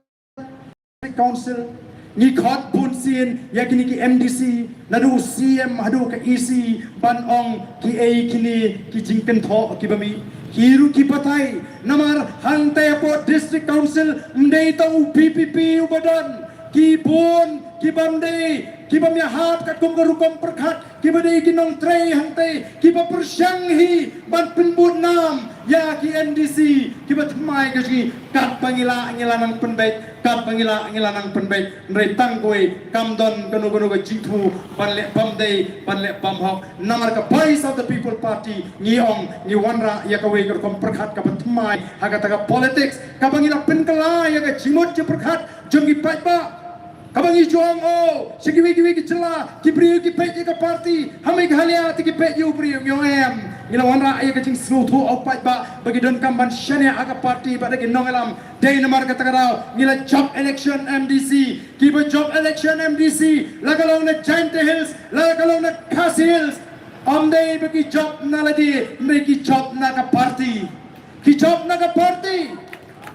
council ni khot bun sin yakini ki MDC nadu CM hadu ka EC ban ong ki a kini ki jingpen tho ki bami hiru ki patai namar hante po district council mdei ta PPP ubadan ki bun ki bamde ki bamya hat ka kum garukom perkhat ki badai ki nong trei hante ki ba persyang hi ban penbut nam ya ki MDC ki ba thmai ka ji kat pangila ngilanang penbait kat pangila ngilanang penbait nrei tangkoi kamdon kanu ka jitu ban le bamde ban le bamhok namar ka boys of the people party ngiong ni wanra ya ka wei garukom perkhat ka ba thmai haga ta politics ka pangila penkala ya ka jimut je perkhat jongi pat ba kabangi juang o segiwi ki cela ki priu ki pe ka party hamai halia ti ki pe yu priu yo em ngila wanra ay ka jing snutu au pat ba bagi don kamban shane aga party ba dagi nongelam day namar ka tagarao ngila job election MDC ki ba job election MDC lagalong na Giant Hills lagalong na Khasi Hills amday bagi job na ladi may ki job na ka party ki job na ka party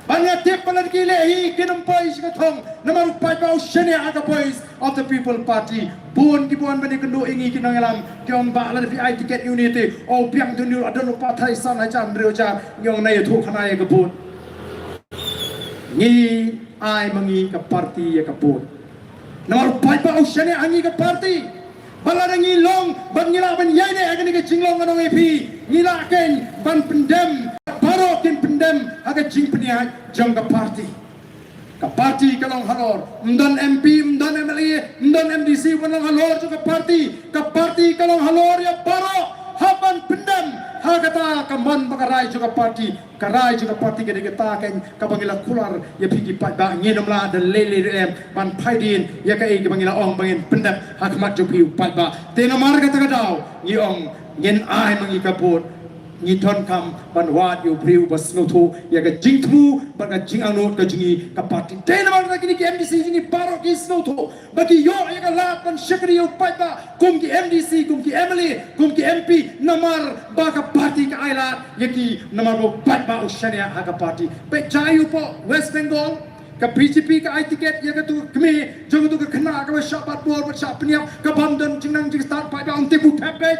banyak tip palan kilehi kinum boys katong namar upai ba usyane aga boys of the people party bun kibuan bani kendo ingi kinangalam kyong ba la VI ticket unity o piang tunur adon upa thai san ha jam reuja ngong nai thu khana ya kabun ngi ai mangi ka party ya kabun namar upai ba usyane angi ka party bala ngi long ban ngila ban yai ne agani ka jinglong anong epi ngila ken ban pendem baro kin pendem aga jing penia jong ka party kalong halor mdon MP mdon MLA mdon MDC wanang halor jong ka party kalong halor ya baro haban pendem hagata kaman bakarai jong ka party gede geta ken ka bangila kular ya pigi pa ba nginom la de lele em ban paidin ya ka e bangila ong bangin pendem hakmat jong piu pa ba tena marga ta daw ngi ong ngin ai mangi kaput ni ton kam ban wat yu priu bas ngotu ya ga jing thu ban ga jing anot ga jingi ka party tena ban ga ki MDC jingi paro ki ngotu bagi yo ya ga la ban shakri yu paita kum ki MDC kum ki Emily kum ki MP namar ba ka party ka aila ya ki namar bo pat ba ushania ha ka party pe chayu po West Bengal ka PCP ka ai tiket ya ka tu kmi jong tu ka khna ka ba shabat bor ba shap niam ka bamdan jingnang jing start pa ba on te bu tape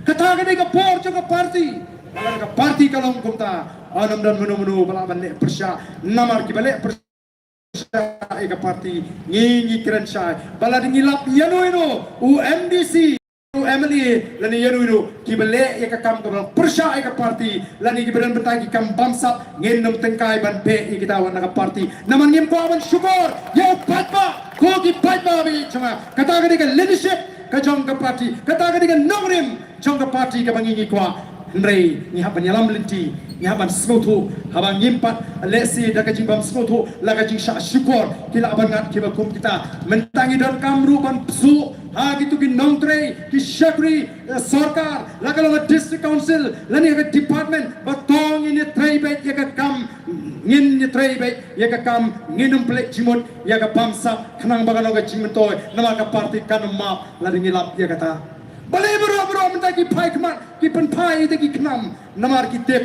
kata ka por jong ka party Bala ka party kalong kumta anam dan menu bala balik persya namar ki balik persya ka party ngi keren syai bala dingilap yano ino UMDC Emily lani yano ino ki balik ya ka kam ka persya ka party lani ki beran betang ki kam bamsap ngin nom tengkai ban pe kita wan ka party naman ngim ko awan syukur ya patba ko ki patba bi chama kata ka leadership ka jong ka party kata ka nongrim jong ka party ka bangingi kwa Nrei ni haban yalam linti ni haban smotu haban yimpat lesi da kajing bam smotu la kajing sya syukur kila aban ngat ki bakum kita mentangi dan kamru ban psu ha gitu ki nongtre ki syakri sarkar la kalau district council la ni department batong ini traibet ya ka kam ngin ni traibet ya ka kam nginum plek jimut ya ka bamsa khnang bagano ka jingmentoy nama ka party kan map la dingilap ya kata Balai bro minta ki pai kemat ki penpai te ki kenam namar ki tip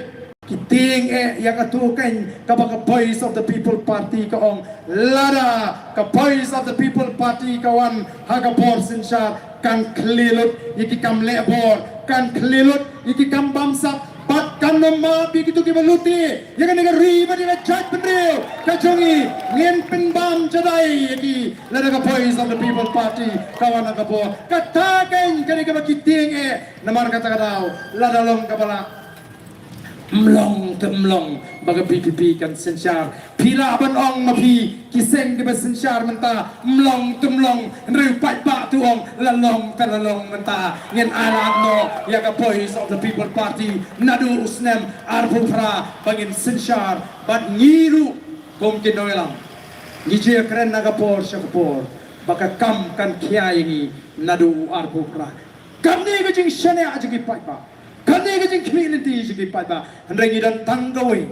ki ting yang atukan ka voice of the people party ka ong lada ka voice of the people party kawan haga bor sinsar kan klilut iki kam lebor kan klilut iki kam bamsa bat kan nama begitu ki baluti ya kan negeri ba dila chat pendreu ka jongi ngin penbam jadai iki lada ka voice of the people party kawan ka bo katakan kan ka kiting namar kata kadau lada long kapala mlong temlong baga PPP kan sensar pila ban ong mapi kiseng ke sensar menta mlong temlong reu pat ba tu ong lalong kalalong menta ngin anak no ya ka voice of the people party nadu usnem arbufra bangin sensar bat ngiru kom kinoelam ngije keren naga por syakapor baka kam kan kiai ni nadu arbufra kam ni gajing shane ajigi pat ba Kani ka jing community jigi pada hendrai dan tanggawai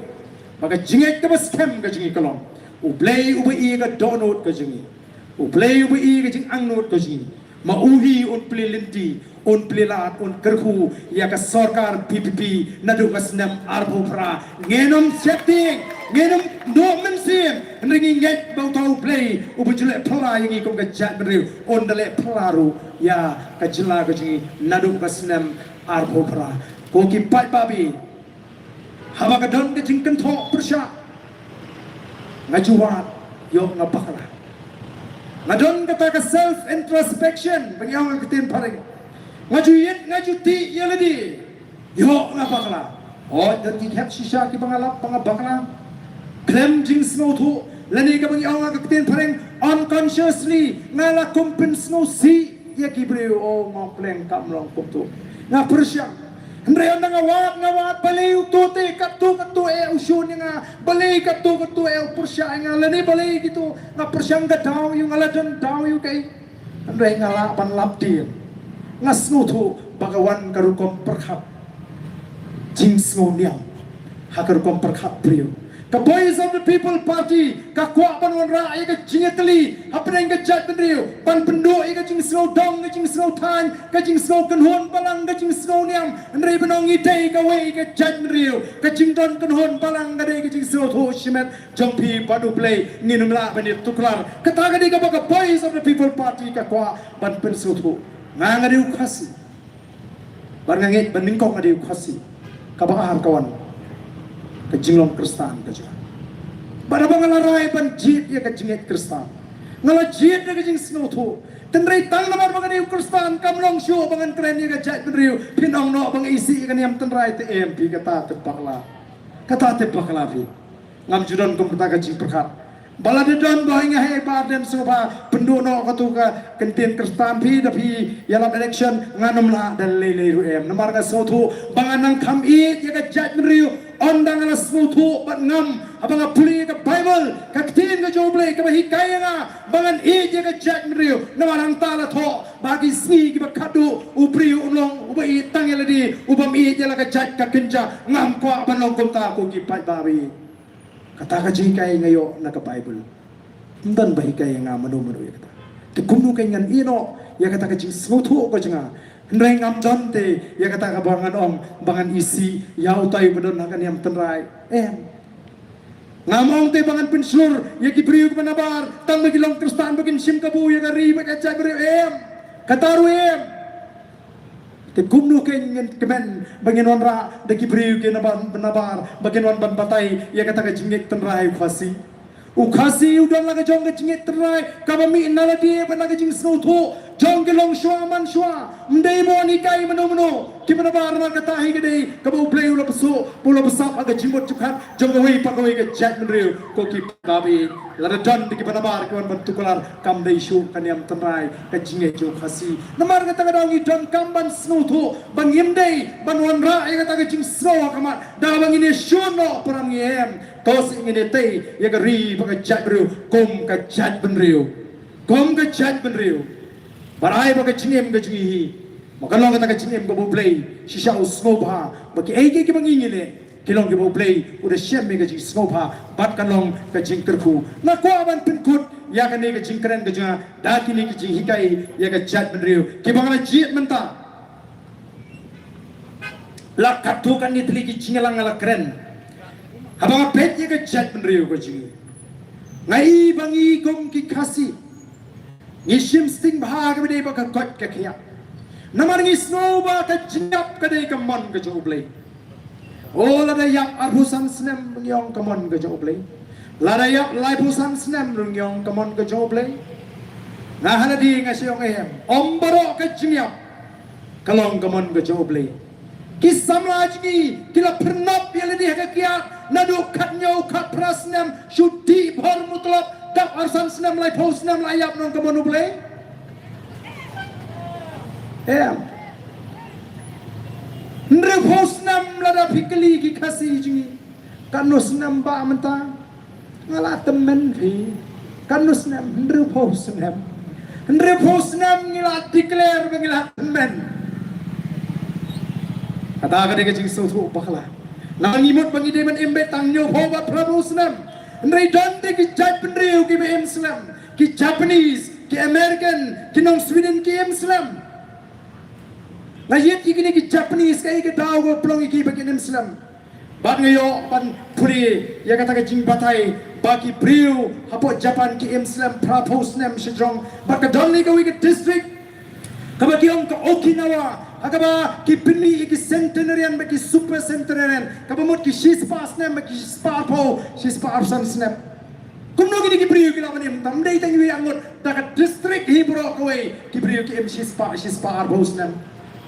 maka jingai ka scam ka jingi kalong ublay ubai ka donut ka jingi ublay ubai ka jing angnot ka jingi mauhi un plilinti un plilat un kerhu ya ka sarkar PPP nadu ka snam arbufra ngenom setting ngenom no mensim hendrai nget bau tau play ubujule pla yangi kom ka jat beriu on dale plaru ya ka jela ka jingi nadu ka snam arbufra koki pat babi haba kadon ke jingkan thok persya ngajuat yo ngapakla ngadon kata ka self introspection bagi orang ketin paring ngajuyit ngajuti ya ladi yo ngapakla oh dan ki hak shisha ki bangalap pangabakla klem jing snow thu lani ka bagi orang ketin paring unconsciously ngala compens no si ya ki breu oh ngopleng kamlong kuptu na persya Hendrai anda ngawat balai utote katu usun nga balai katu persya nga lani balai gitu nga persya nga daw yung aladan daw yung kay hendrai ngala pan laptir nga snutu bagawan karukom perkhap jing snoniam hakarukom perkhap priyo ka voice of the people party ka kwa panwan ra ay ka jingetli apna nga jat pendriyo pan pendo ay ka jing snow dong ka jing snow tan ka jing snow kanhon balang ka jing snow niam andrei benong itay ka way ka jat pendriyo ka jing don kanhon balang ka day ka jing snow tho shimet jong pi padu play nginum la banit tuklar kata ka di ka baka voice of the people party ka kwa pan penso tho nga ngadiw kasi bar ngangit baningkong ngadiw kasi ka baka harkawan kejinglong kristan kaja pada bangalarai ban jit ya kejinget kristan ngala jit ya kejing snoto tendrai tang namar bangan iu kristan kamlong syo bangan keren ya kejat beriu pinong no bang isi kan yam tendrai te MP kata tepakla fi ngam judon kum kata kejing perkat balade don boy ngahe baden soba pendono katuka kentin kristan pi tapi yalam election nganom la dan lele em namar ka soto banganang kam i ya kejat beriu ondang ala smutu bat ngam abang puli ke Bible ke tin ke joble ke hikai nga bangan ije ke Jack Mrio namarang tala tho bagi si ke kadu upri ulong ubai tangel di ubam ije la ke Jack ke kenja ngam kwa banong kumta ko ki pai babi kata ka jikai ngayo na ke Bible ndan bahikai nga manu ya kata ke kumnu kai ngan ino ya kata ka jing smutu ko jinga Ndai ngam donte ya kata ka bangan ong bangan isi ya utai bedon hakan yang tenrai ngamong te bangan penslur ya kibriu ke manabar tang magilong kristan bagin sim kabu ya kari ba kaca beri kataru te kumnu ke ngen kemen bagin onra de kibriu ke nabar bagin on ban batai ya kata ka jingek tenrai khasi ukasi udan laga jong ke jingek tenrai kabami nala dia ban laga jing snoto jong ke long shwa man shwa mdei bo ni kai mano ki mana bar na kata hi gede kabo play ula pesu pula besap aga jimot cukhat jong hui pakoi ke Jack Mrio ko ki babi lada don di ki mana bar ki wan bantu kelar kam dei shu kan yam tenrai ke jinge jo khasi namar kata ga dong i don kam ban snoto ban yim dei ban wan ra ai kata ga jing sno kamat da bang ini shuno perang yem tos ingin tei ya ga ri ba Jack Mrio kom ka Jack Mrio kom ka Jack Mrio barai ba ka jingem ga jingi makalong kata ka jingem ga bo play shisha usmoba bagi ege ki bangingile kilong ki bo play udah shem ga jing smoba bat kalong ka jing terku na ko aban pinkut ya ka ne ga jing keren ga jinga da ki ne ki jing hikai ya ga Jack Mrio ki bangala jiet menta la katu kan ni tli ki jingalang ala keren abang pet ya ga Jack Mrio ga jing ngai bangi gom ki khasi ngishim sting bhag bede ba ka kot ka khia namar ngi snow ba ka jingap ka dei ka mon ka joble o la da yak arhusan snem ngyong ka mon ka joble la da yak lai pusan snem ngyong ka mon ka joble na hala di nga siyong em ombaro ka jingyap kalong ka mon ka joble ki samraj ni kila pernop yele di ka kia nadu khat nyau khat prasnem shudi bhar mutlab dap arsan senam lai pos senam lai yap non kamu nuble ndre pos senam lada pikeli ki kasi jingi kanu senam ba menta ngala temen fi kanu senam ndre pos senam ngila declare ngila temen kata kade ke jing sutu bakla nangimut bangi demen embe tangyo phobat prabu senam Ndai donte ki Jack Mrio ki be Islam ki Japanese ki American ki nong Sweden ki Islam na yet ki Japanese kai ke daw go plong ki be Islam bad ngayo pan puri ya kata ka jing batai baki Brio hapo Japan ki Islam propose nem shijong baka donli go ki district kabaki ong ka Okinawa agaba ki pini ki centenarian ba ki super centenarian kabamot ki shispa snem ba ki shispa po shispa arsan snem kumno ki Brio ki lawan em tam dei tangi angot daga district hibro kowe ki Brio ki em shispa arbo snem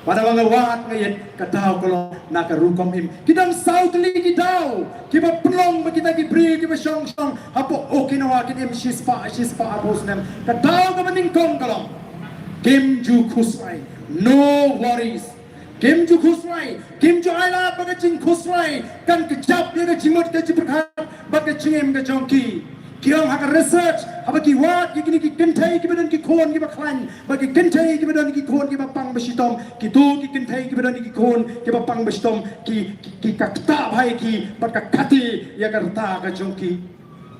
pada wanga wat ngayet kataw ko naka rukom im kidang south li ki daw ki ba plong ba kita ki Brio ki ba shong hapo Okinawa ki em shispa arbo snem kataw ka maning kong kalong Kim Ju Khusrai no worries Kim Ju Khusrai Kim Ju Aila baga jing Khusrai kan kejap dia ga jimut ga jiperkhat baga jingem ga jongki kiong haka research haba ki wat ki ki kentai ki badan ki khon ki ba khlan bagi kentai ki badan ki khon ki ba pang basitom ki tu ki kentai ki badan ki khon ki ba pang basitom ki kakta bhai ki baga khati ya ga ta ga jongki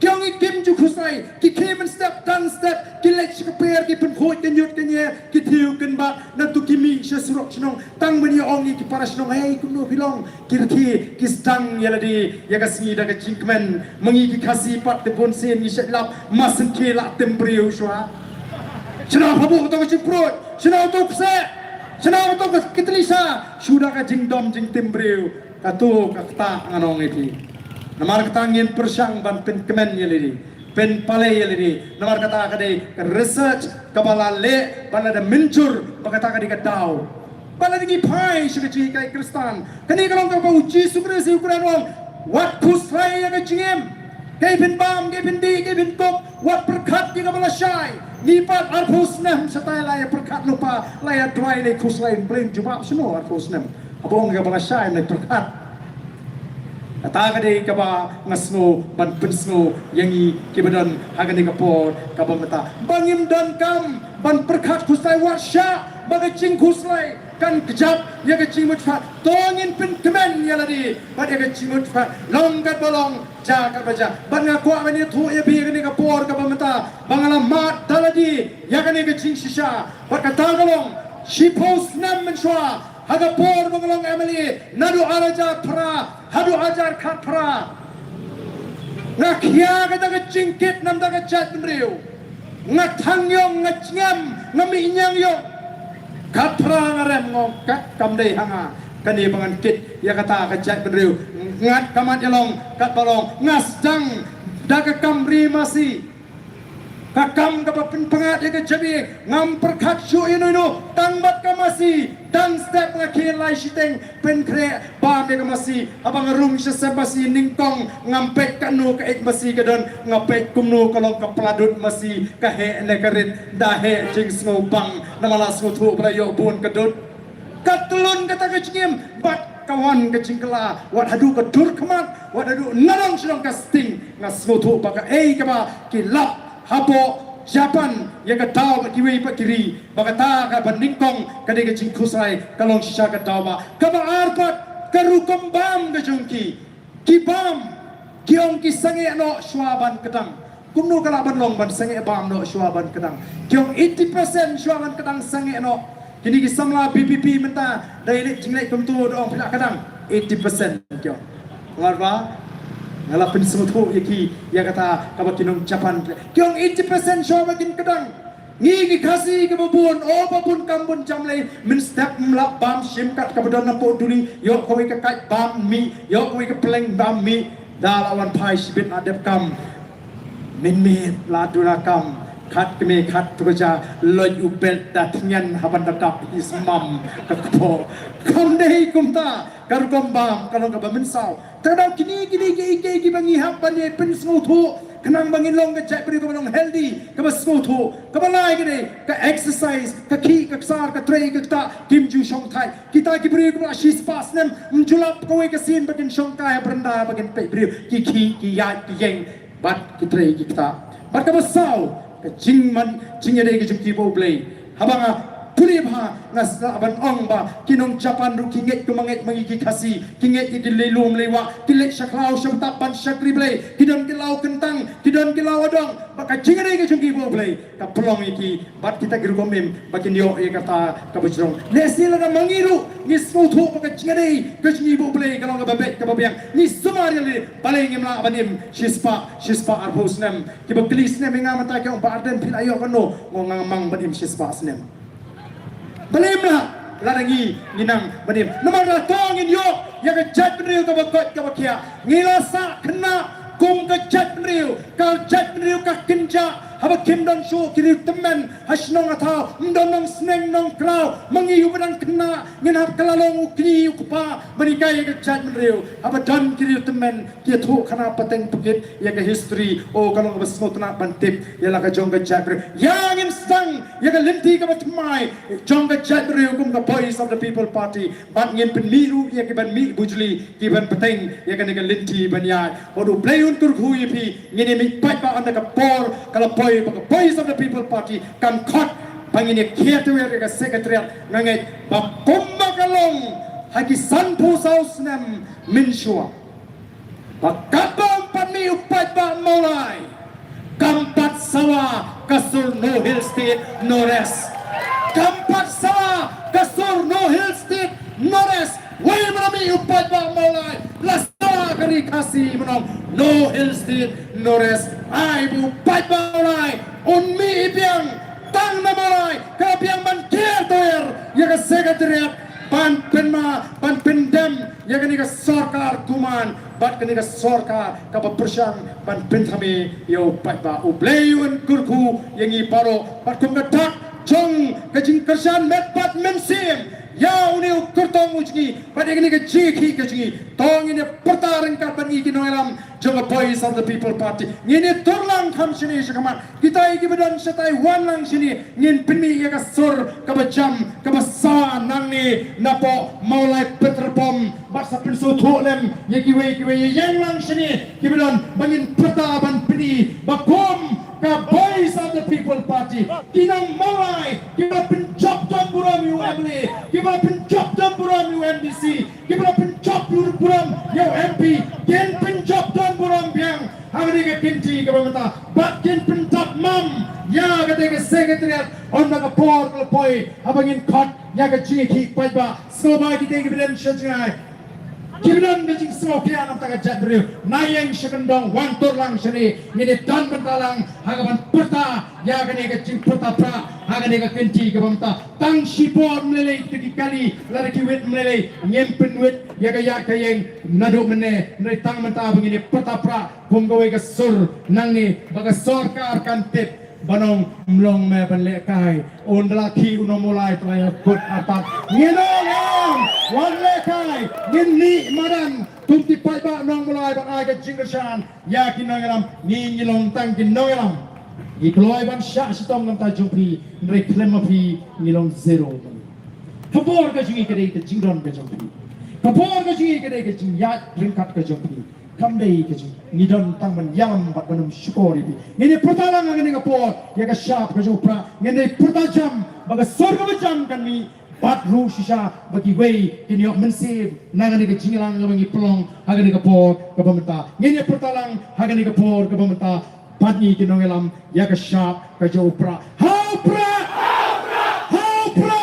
kiong Kim Ju Khusrai ki came step down step ki lech ka per ki pen khoi kan yut kan ye ki thiu kan ba na tu ki mi she surok chnong tang mani ong ki para chnong hey kum no bilong ki stang yala di ya ka si da ka chinkmen mangi ki khasi pat te bon sen ni shet lap masen ke la tempriu shwa chna phabu to ka chiprot chna to pse chna to ka kitlisa shuda ka jing dom jing tempriu ka tu ka ta nganong eti namar katangin persang ban pen kemen yelidi pen pale yelidi namar kata kade research kabala le bala da mincur bakata kade kadaw bala di pai shikachi kai kristan kani kalong ka uji sukre si ukuran wong wat khusrai ya jingem kai pen bam kai pen di kai pen kop wat perkhat di kabala shai nipat arpus nem satai laya perkhat lupa laya dwai le khusrai plain jubab semua arpus nem abong kabala shai le perkhat ta ka dei ka ba ngasno ban pensno yangi kibadan hagani ka por ka ba mata bangim dan kam ban perkhat khusai washa baga ching khuslai kan kejap ya ka ching mutfa tongin pin kemen ya ladi ba ya ka ching mutfa long kat bolong ja ka baja ban nga kwa ni thu ya bi ni ka por ka ba mata bangala mat daladi ya ka ni ka ching shisha ba ka ta galong shipos nam men shwa haga por bangalong emily nadu araja pra hadu ajar khat pra ngakhia ka daga chingkit nam daga chat mriu ngathang yong ngachngam ngami inyang yo khat pra ngarem ngong kat kamdei hanga kani bangan kit ya kata ka chat mriu ngat kamat yalong kat balong ngasdang daga kamri masi kakam kapapin pengat ya kejabi ngam perkat syu inu tangbat kamasi dan step ngakil lai siteng pen kre bam ya kamasi abang rum sesabasi ningkong ngampek kanu ka ek masi kadon ngapek kumnu kalong ka peladut masi kahe nekarit dahe jing smobang namala smutu prayo bun kadut katulun kata kecingim bat kawan kecingkela wat hadu kedur kemat wat hadu narong sedang casting ngasmutu baka kaba kilap hapo Japan yang ketau ke kiwi pak kiri bagata ka bandingkong kadai ke cingkusai kalong sisa ketau ba kaba arpat karukom bam ke jungki kibam kiong ki sange no swaban kedang kumnu kala ban long ban sange bam no swaban kedang kiong 80% swaban kedang sange no kini ki samla BPP menta dai lek jinglek kumtu dong pila kedang 80% kiong ngarba ngala pensemutu yaki ya kata kabakinong Japan kyong 80% show bakin kedang ngi kasi ke babun babun kambun jamle min step mlap bam sim kat kabadon napo duri yo kowe ke kai bam mi yo kowe ke pleng bam mi dalawan pai sibit adep kam min laduna kam kat kemi kat tuja loy ubel datnyan haban dakap ismam kakpo kamdei kumta karukom bam kalong ka bamensau tadau kini ki bangi hap bani pen smutu kenang bangin long ke cek beri ko long healthy ka smutu ka balai gede ka exercise ka ki ka sar ka trei ka ta kim ju shong thai kita ki beri ko shis pas nem mjulap ko ke sin bagin shong kai berenda bagin pe beri ki ya ki yeng bat ki trei ki ta bat ka basau jingman jingere ke jumki bo play habanga puli bha ngas ban ong ba kinong Japan ru kinget kumanget mangiki kasi kinget ki lelum lewa kilek shaklau shamta pan shakri play kidon kilau kentang kidon kilau adong baka jingere ke jumki bo play ka pelong iki bat kita giru komem bakin yo e kata ka bujrong nesil na mangiru ni smutu baka jingere ke jumki bo play kalong ka babet ka babyang ni sumari le paling imla abanim shispa arhosnem ki baklis ne menga mata ka barden pil ayo kono ngongamang banim shispa snem Balimlah larangi ninang banim. Namang ratongin yo yang kejat penriu kabakot kabakia. Ngilasa kena kum kejat penriu. Kal jat penriu ka kenja. Haba kim dan su kiri temen hasnong atau mendonong seneng nong klau mengiu badan kena ngenap kelalong ukni ukupa berikai kejat penriu. Haba dan kiri temen kia tu kana pateng bukit ya ke history kalau ngebesmo tena bantip ya la ka jong kejat penriu. Yang insang ya ke linti ka batmai jong kejat penriu kum ka voice of the people party bat ngin pemiru ya ke ban mi bujli ki ban pateng ya ke linti banyai. Odu playun kurku yipi ngini mi pat ba anda ka por kalau voice of the people party kan kot pangini kiatwer ka secretariat ngangai ba kumba kalong haki sanpu sausnem minshua ba kabang pami upat ba mulai kampat sawa kasur no hill state no rest kampat sawa kasur no hill state no rest way mami upat ba mulai lasta kari kasi menong no hill state no rest ai bu upat ba mulai unmi ibiang tang na mulai kabiang man kiatoer ya ka secretariat ban pendem ya ka ni ka sarkar kuman bat ka ni ka sarkar ka papersyang ban pentami yo pat ba ublayun kurku yang i paro bat kum ka tak jong ka jing kersan met pat mensim ya uni kurtong ujgi pada ini ke jiki ke jiki tong ini pertarung kapan ini noelam jaga Voice of the People Party ini turlang kam sini sekaman kita iki bedan setai wanang sini ngin pini ya kasur kabajam kabasa nang ni napo maulai peterpom basa pinsu tholem ya kiwe yang lang sini kibedan bangin pertaban pini bakom ka Voice of the People Party kinang maulai kita penjab dan buram UML kita penjab dan buram UNDC kita penjab buram MP ken penjab dan buram biang hari ke kinti ke pemerintah bakin penjab mam ya ke sekretariat on the port poi abangin kot ya ke jiki paiba soba kita ke bilan syajai Kibilan ngajing semua kian am taga jadriu nayeng sekendong wantor lang sini ngini dan bentalang hagapan peta ya gane ngajing peta pra hagane ngakenti ke bamta tang sipor melelei tiki kali lari kiwit melelei nyempen wit ya kayeng nado mene nai tang menta begini peta pra punggawe ke sur nang ni baga sorkar kan tip banong mlong me banlekai on laki uno mulai tuaya kut atat nginong wan lekai ngini madan tumti pai ba nong mulai ba ai ke jinggesan ya kinangalam ni ngilong tang kinangalam ikloi ban sya sitom ngam ta jumpi reklama pi ngilong zero kapor ka jingi kedai ke jingron ke jumpi kapor ka jingi kedai ke jing ya ringkat ke jumpi kamdei ke jing ngidon tang man yam bat banum syukori bi ngene pertalang ngene kapor ya ka syap ke jupra ngene pertajam baga sorga bajam kan ni bat ru shisha bagi wei ini ok mensib nangane ke jingilang ngi pelong hagane kapor ke pemerintah ngene pertalang hagane kapor ke pemerintah patni kinongelam ya ka syap ke jupra haupra haupra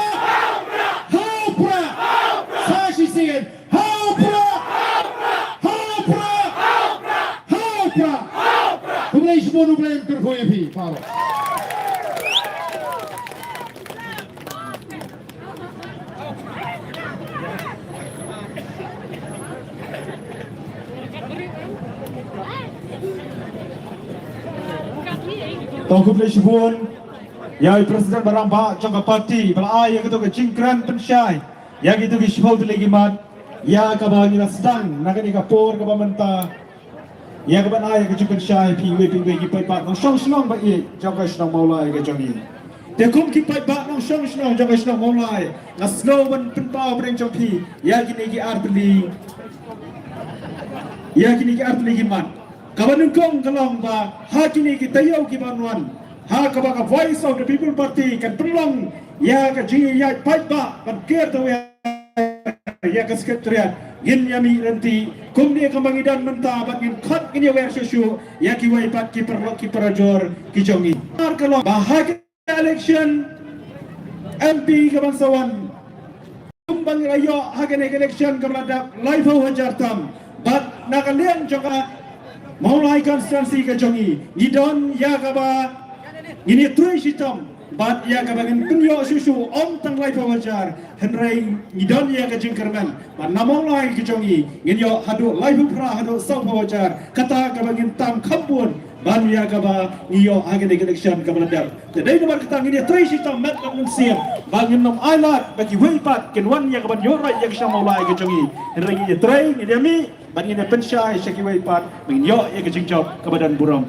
haupra sashi singen haupra Kumulay semua nublayan kerkoy pi paro. Tongku play shibun ya presiden baramba jangka parti bala ya gitu ke cingkran pensyai ya gitu ke shibau lagi mat ya kabang ina sedang nagani kapor ka pamenta ya kaban ay ke cingkran syai pingwe ki pai pat nong shong shong ba ye jangka shong maulai ke jangi te kum ki pai pat nong shong jangka shong maulai ngasno ban pentau breng jangpi ya kini ki artli ya kini ki artli mat kaban kong kalong ba ha kini ki tayo ki banwan ha kabaka Voice of the People Party kan pelong ya ka jingi ya pai ba kan ker to ya ka sekretariat gin yami nanti kum dia kambangidan menta bagin khat gin ya susu ya ki wai pat ki perlo ki perajor ki jongi ar kalong bahagia election MP kabansawan kumbang rayo hagane election kamlada live hajartam bat nakalian joka maulai konstitusi ke jongi ngidon ya kaba ini true sistem bat ya kaba ngin kunyo susu om tang lai pawajar henrai ngidon ya ke jingkerman bat namaulai ke jongi ngin yo hadu lai pra hadu sau pawajar kata kaba ngin tam khambun ban ya kaba ngiyo agene election kaba ladar jadi nomor kata ngini true sistem mat ngun siam bangin nom ailat bagi weipat ken wan ya kaba yorai ya ke maulai ke jongi henrai ngini true ngini mi bagi ni pensyai syaki weipat menyo ya ke jingjob ke badan buram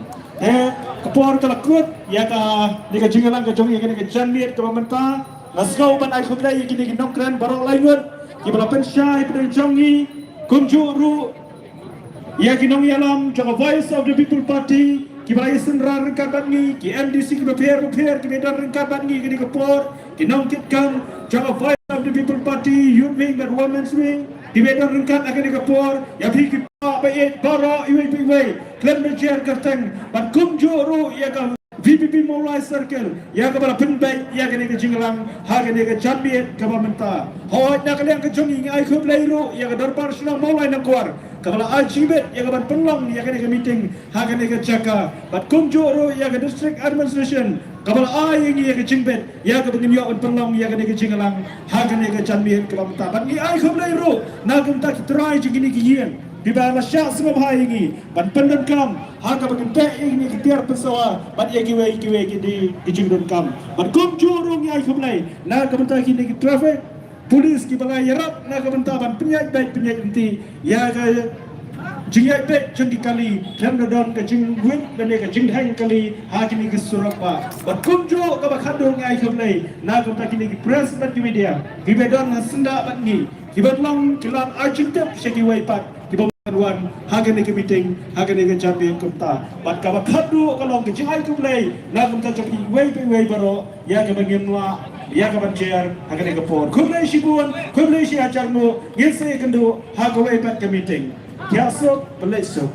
kapor telakut ya ka ni ka jingalang ka jongi ke janliat ke pemerintah nasgau ban ai khublai kini ke nongkran barok lainut ki bala pensyai pada jongi kunjuru ya ki nong yalam jaga Voice of the People Party ki bala senra rengkat bangi ki MDC ki repair ki bedan rengkat bangi ki kapor ki nong kitkan jaga Voice of the People Party youth wing dan women's wing di bedan rengkat akan dikapor ya fikir baik baro iwe klem menjer kerteng ban kumjuru ya ka VPP Maulai Circle ya ka bala penbai ya ka ke jinglang ha ka ke jambiet ka menta ho na ka ke jongi ai khub leiru ya ka darbar sunang Maulai na kuar ka bala ajibet ya ka ban penlong ya ka ke meeting ha ka ke jaka ban kumjuru ya ka district administration kabal ay ngi ke jingbet ya ka bangin yo penlong ya ka ke jinglang ha ka ke jambiet ka menta ban ngi ai khub leiru na kum ta try jingini ki yen di bawah syak semua bahaya ini ban pendan kam haka bagian pek ini ketiar pesawa ban ia kiwe di jingdon kam ban kum jurung ai kumlai na kementai kini ki traffic polis ki balai yarap na kebantaban penyai baik penyai inti ya ga jingai baik jeng kali dan don ke jeng win dan ke jeng hang kali hakini ke surapa bat kunjo ka bakhado ngai khamlei na ka takini ki press bat media ki bedon senda bat ni ki batlong kilan architect sheki wai pat ki wan hakini ke meeting hakini ke champion kumta bat ka bakhado ka long ke jingai khamlei na kumta choki wai baro ya ka bangemwa ya kapan chair hakane kapor kumlei shibun kumlei shi ajarmu ngilse kendo hakawai pat ke meeting kiasok pelesok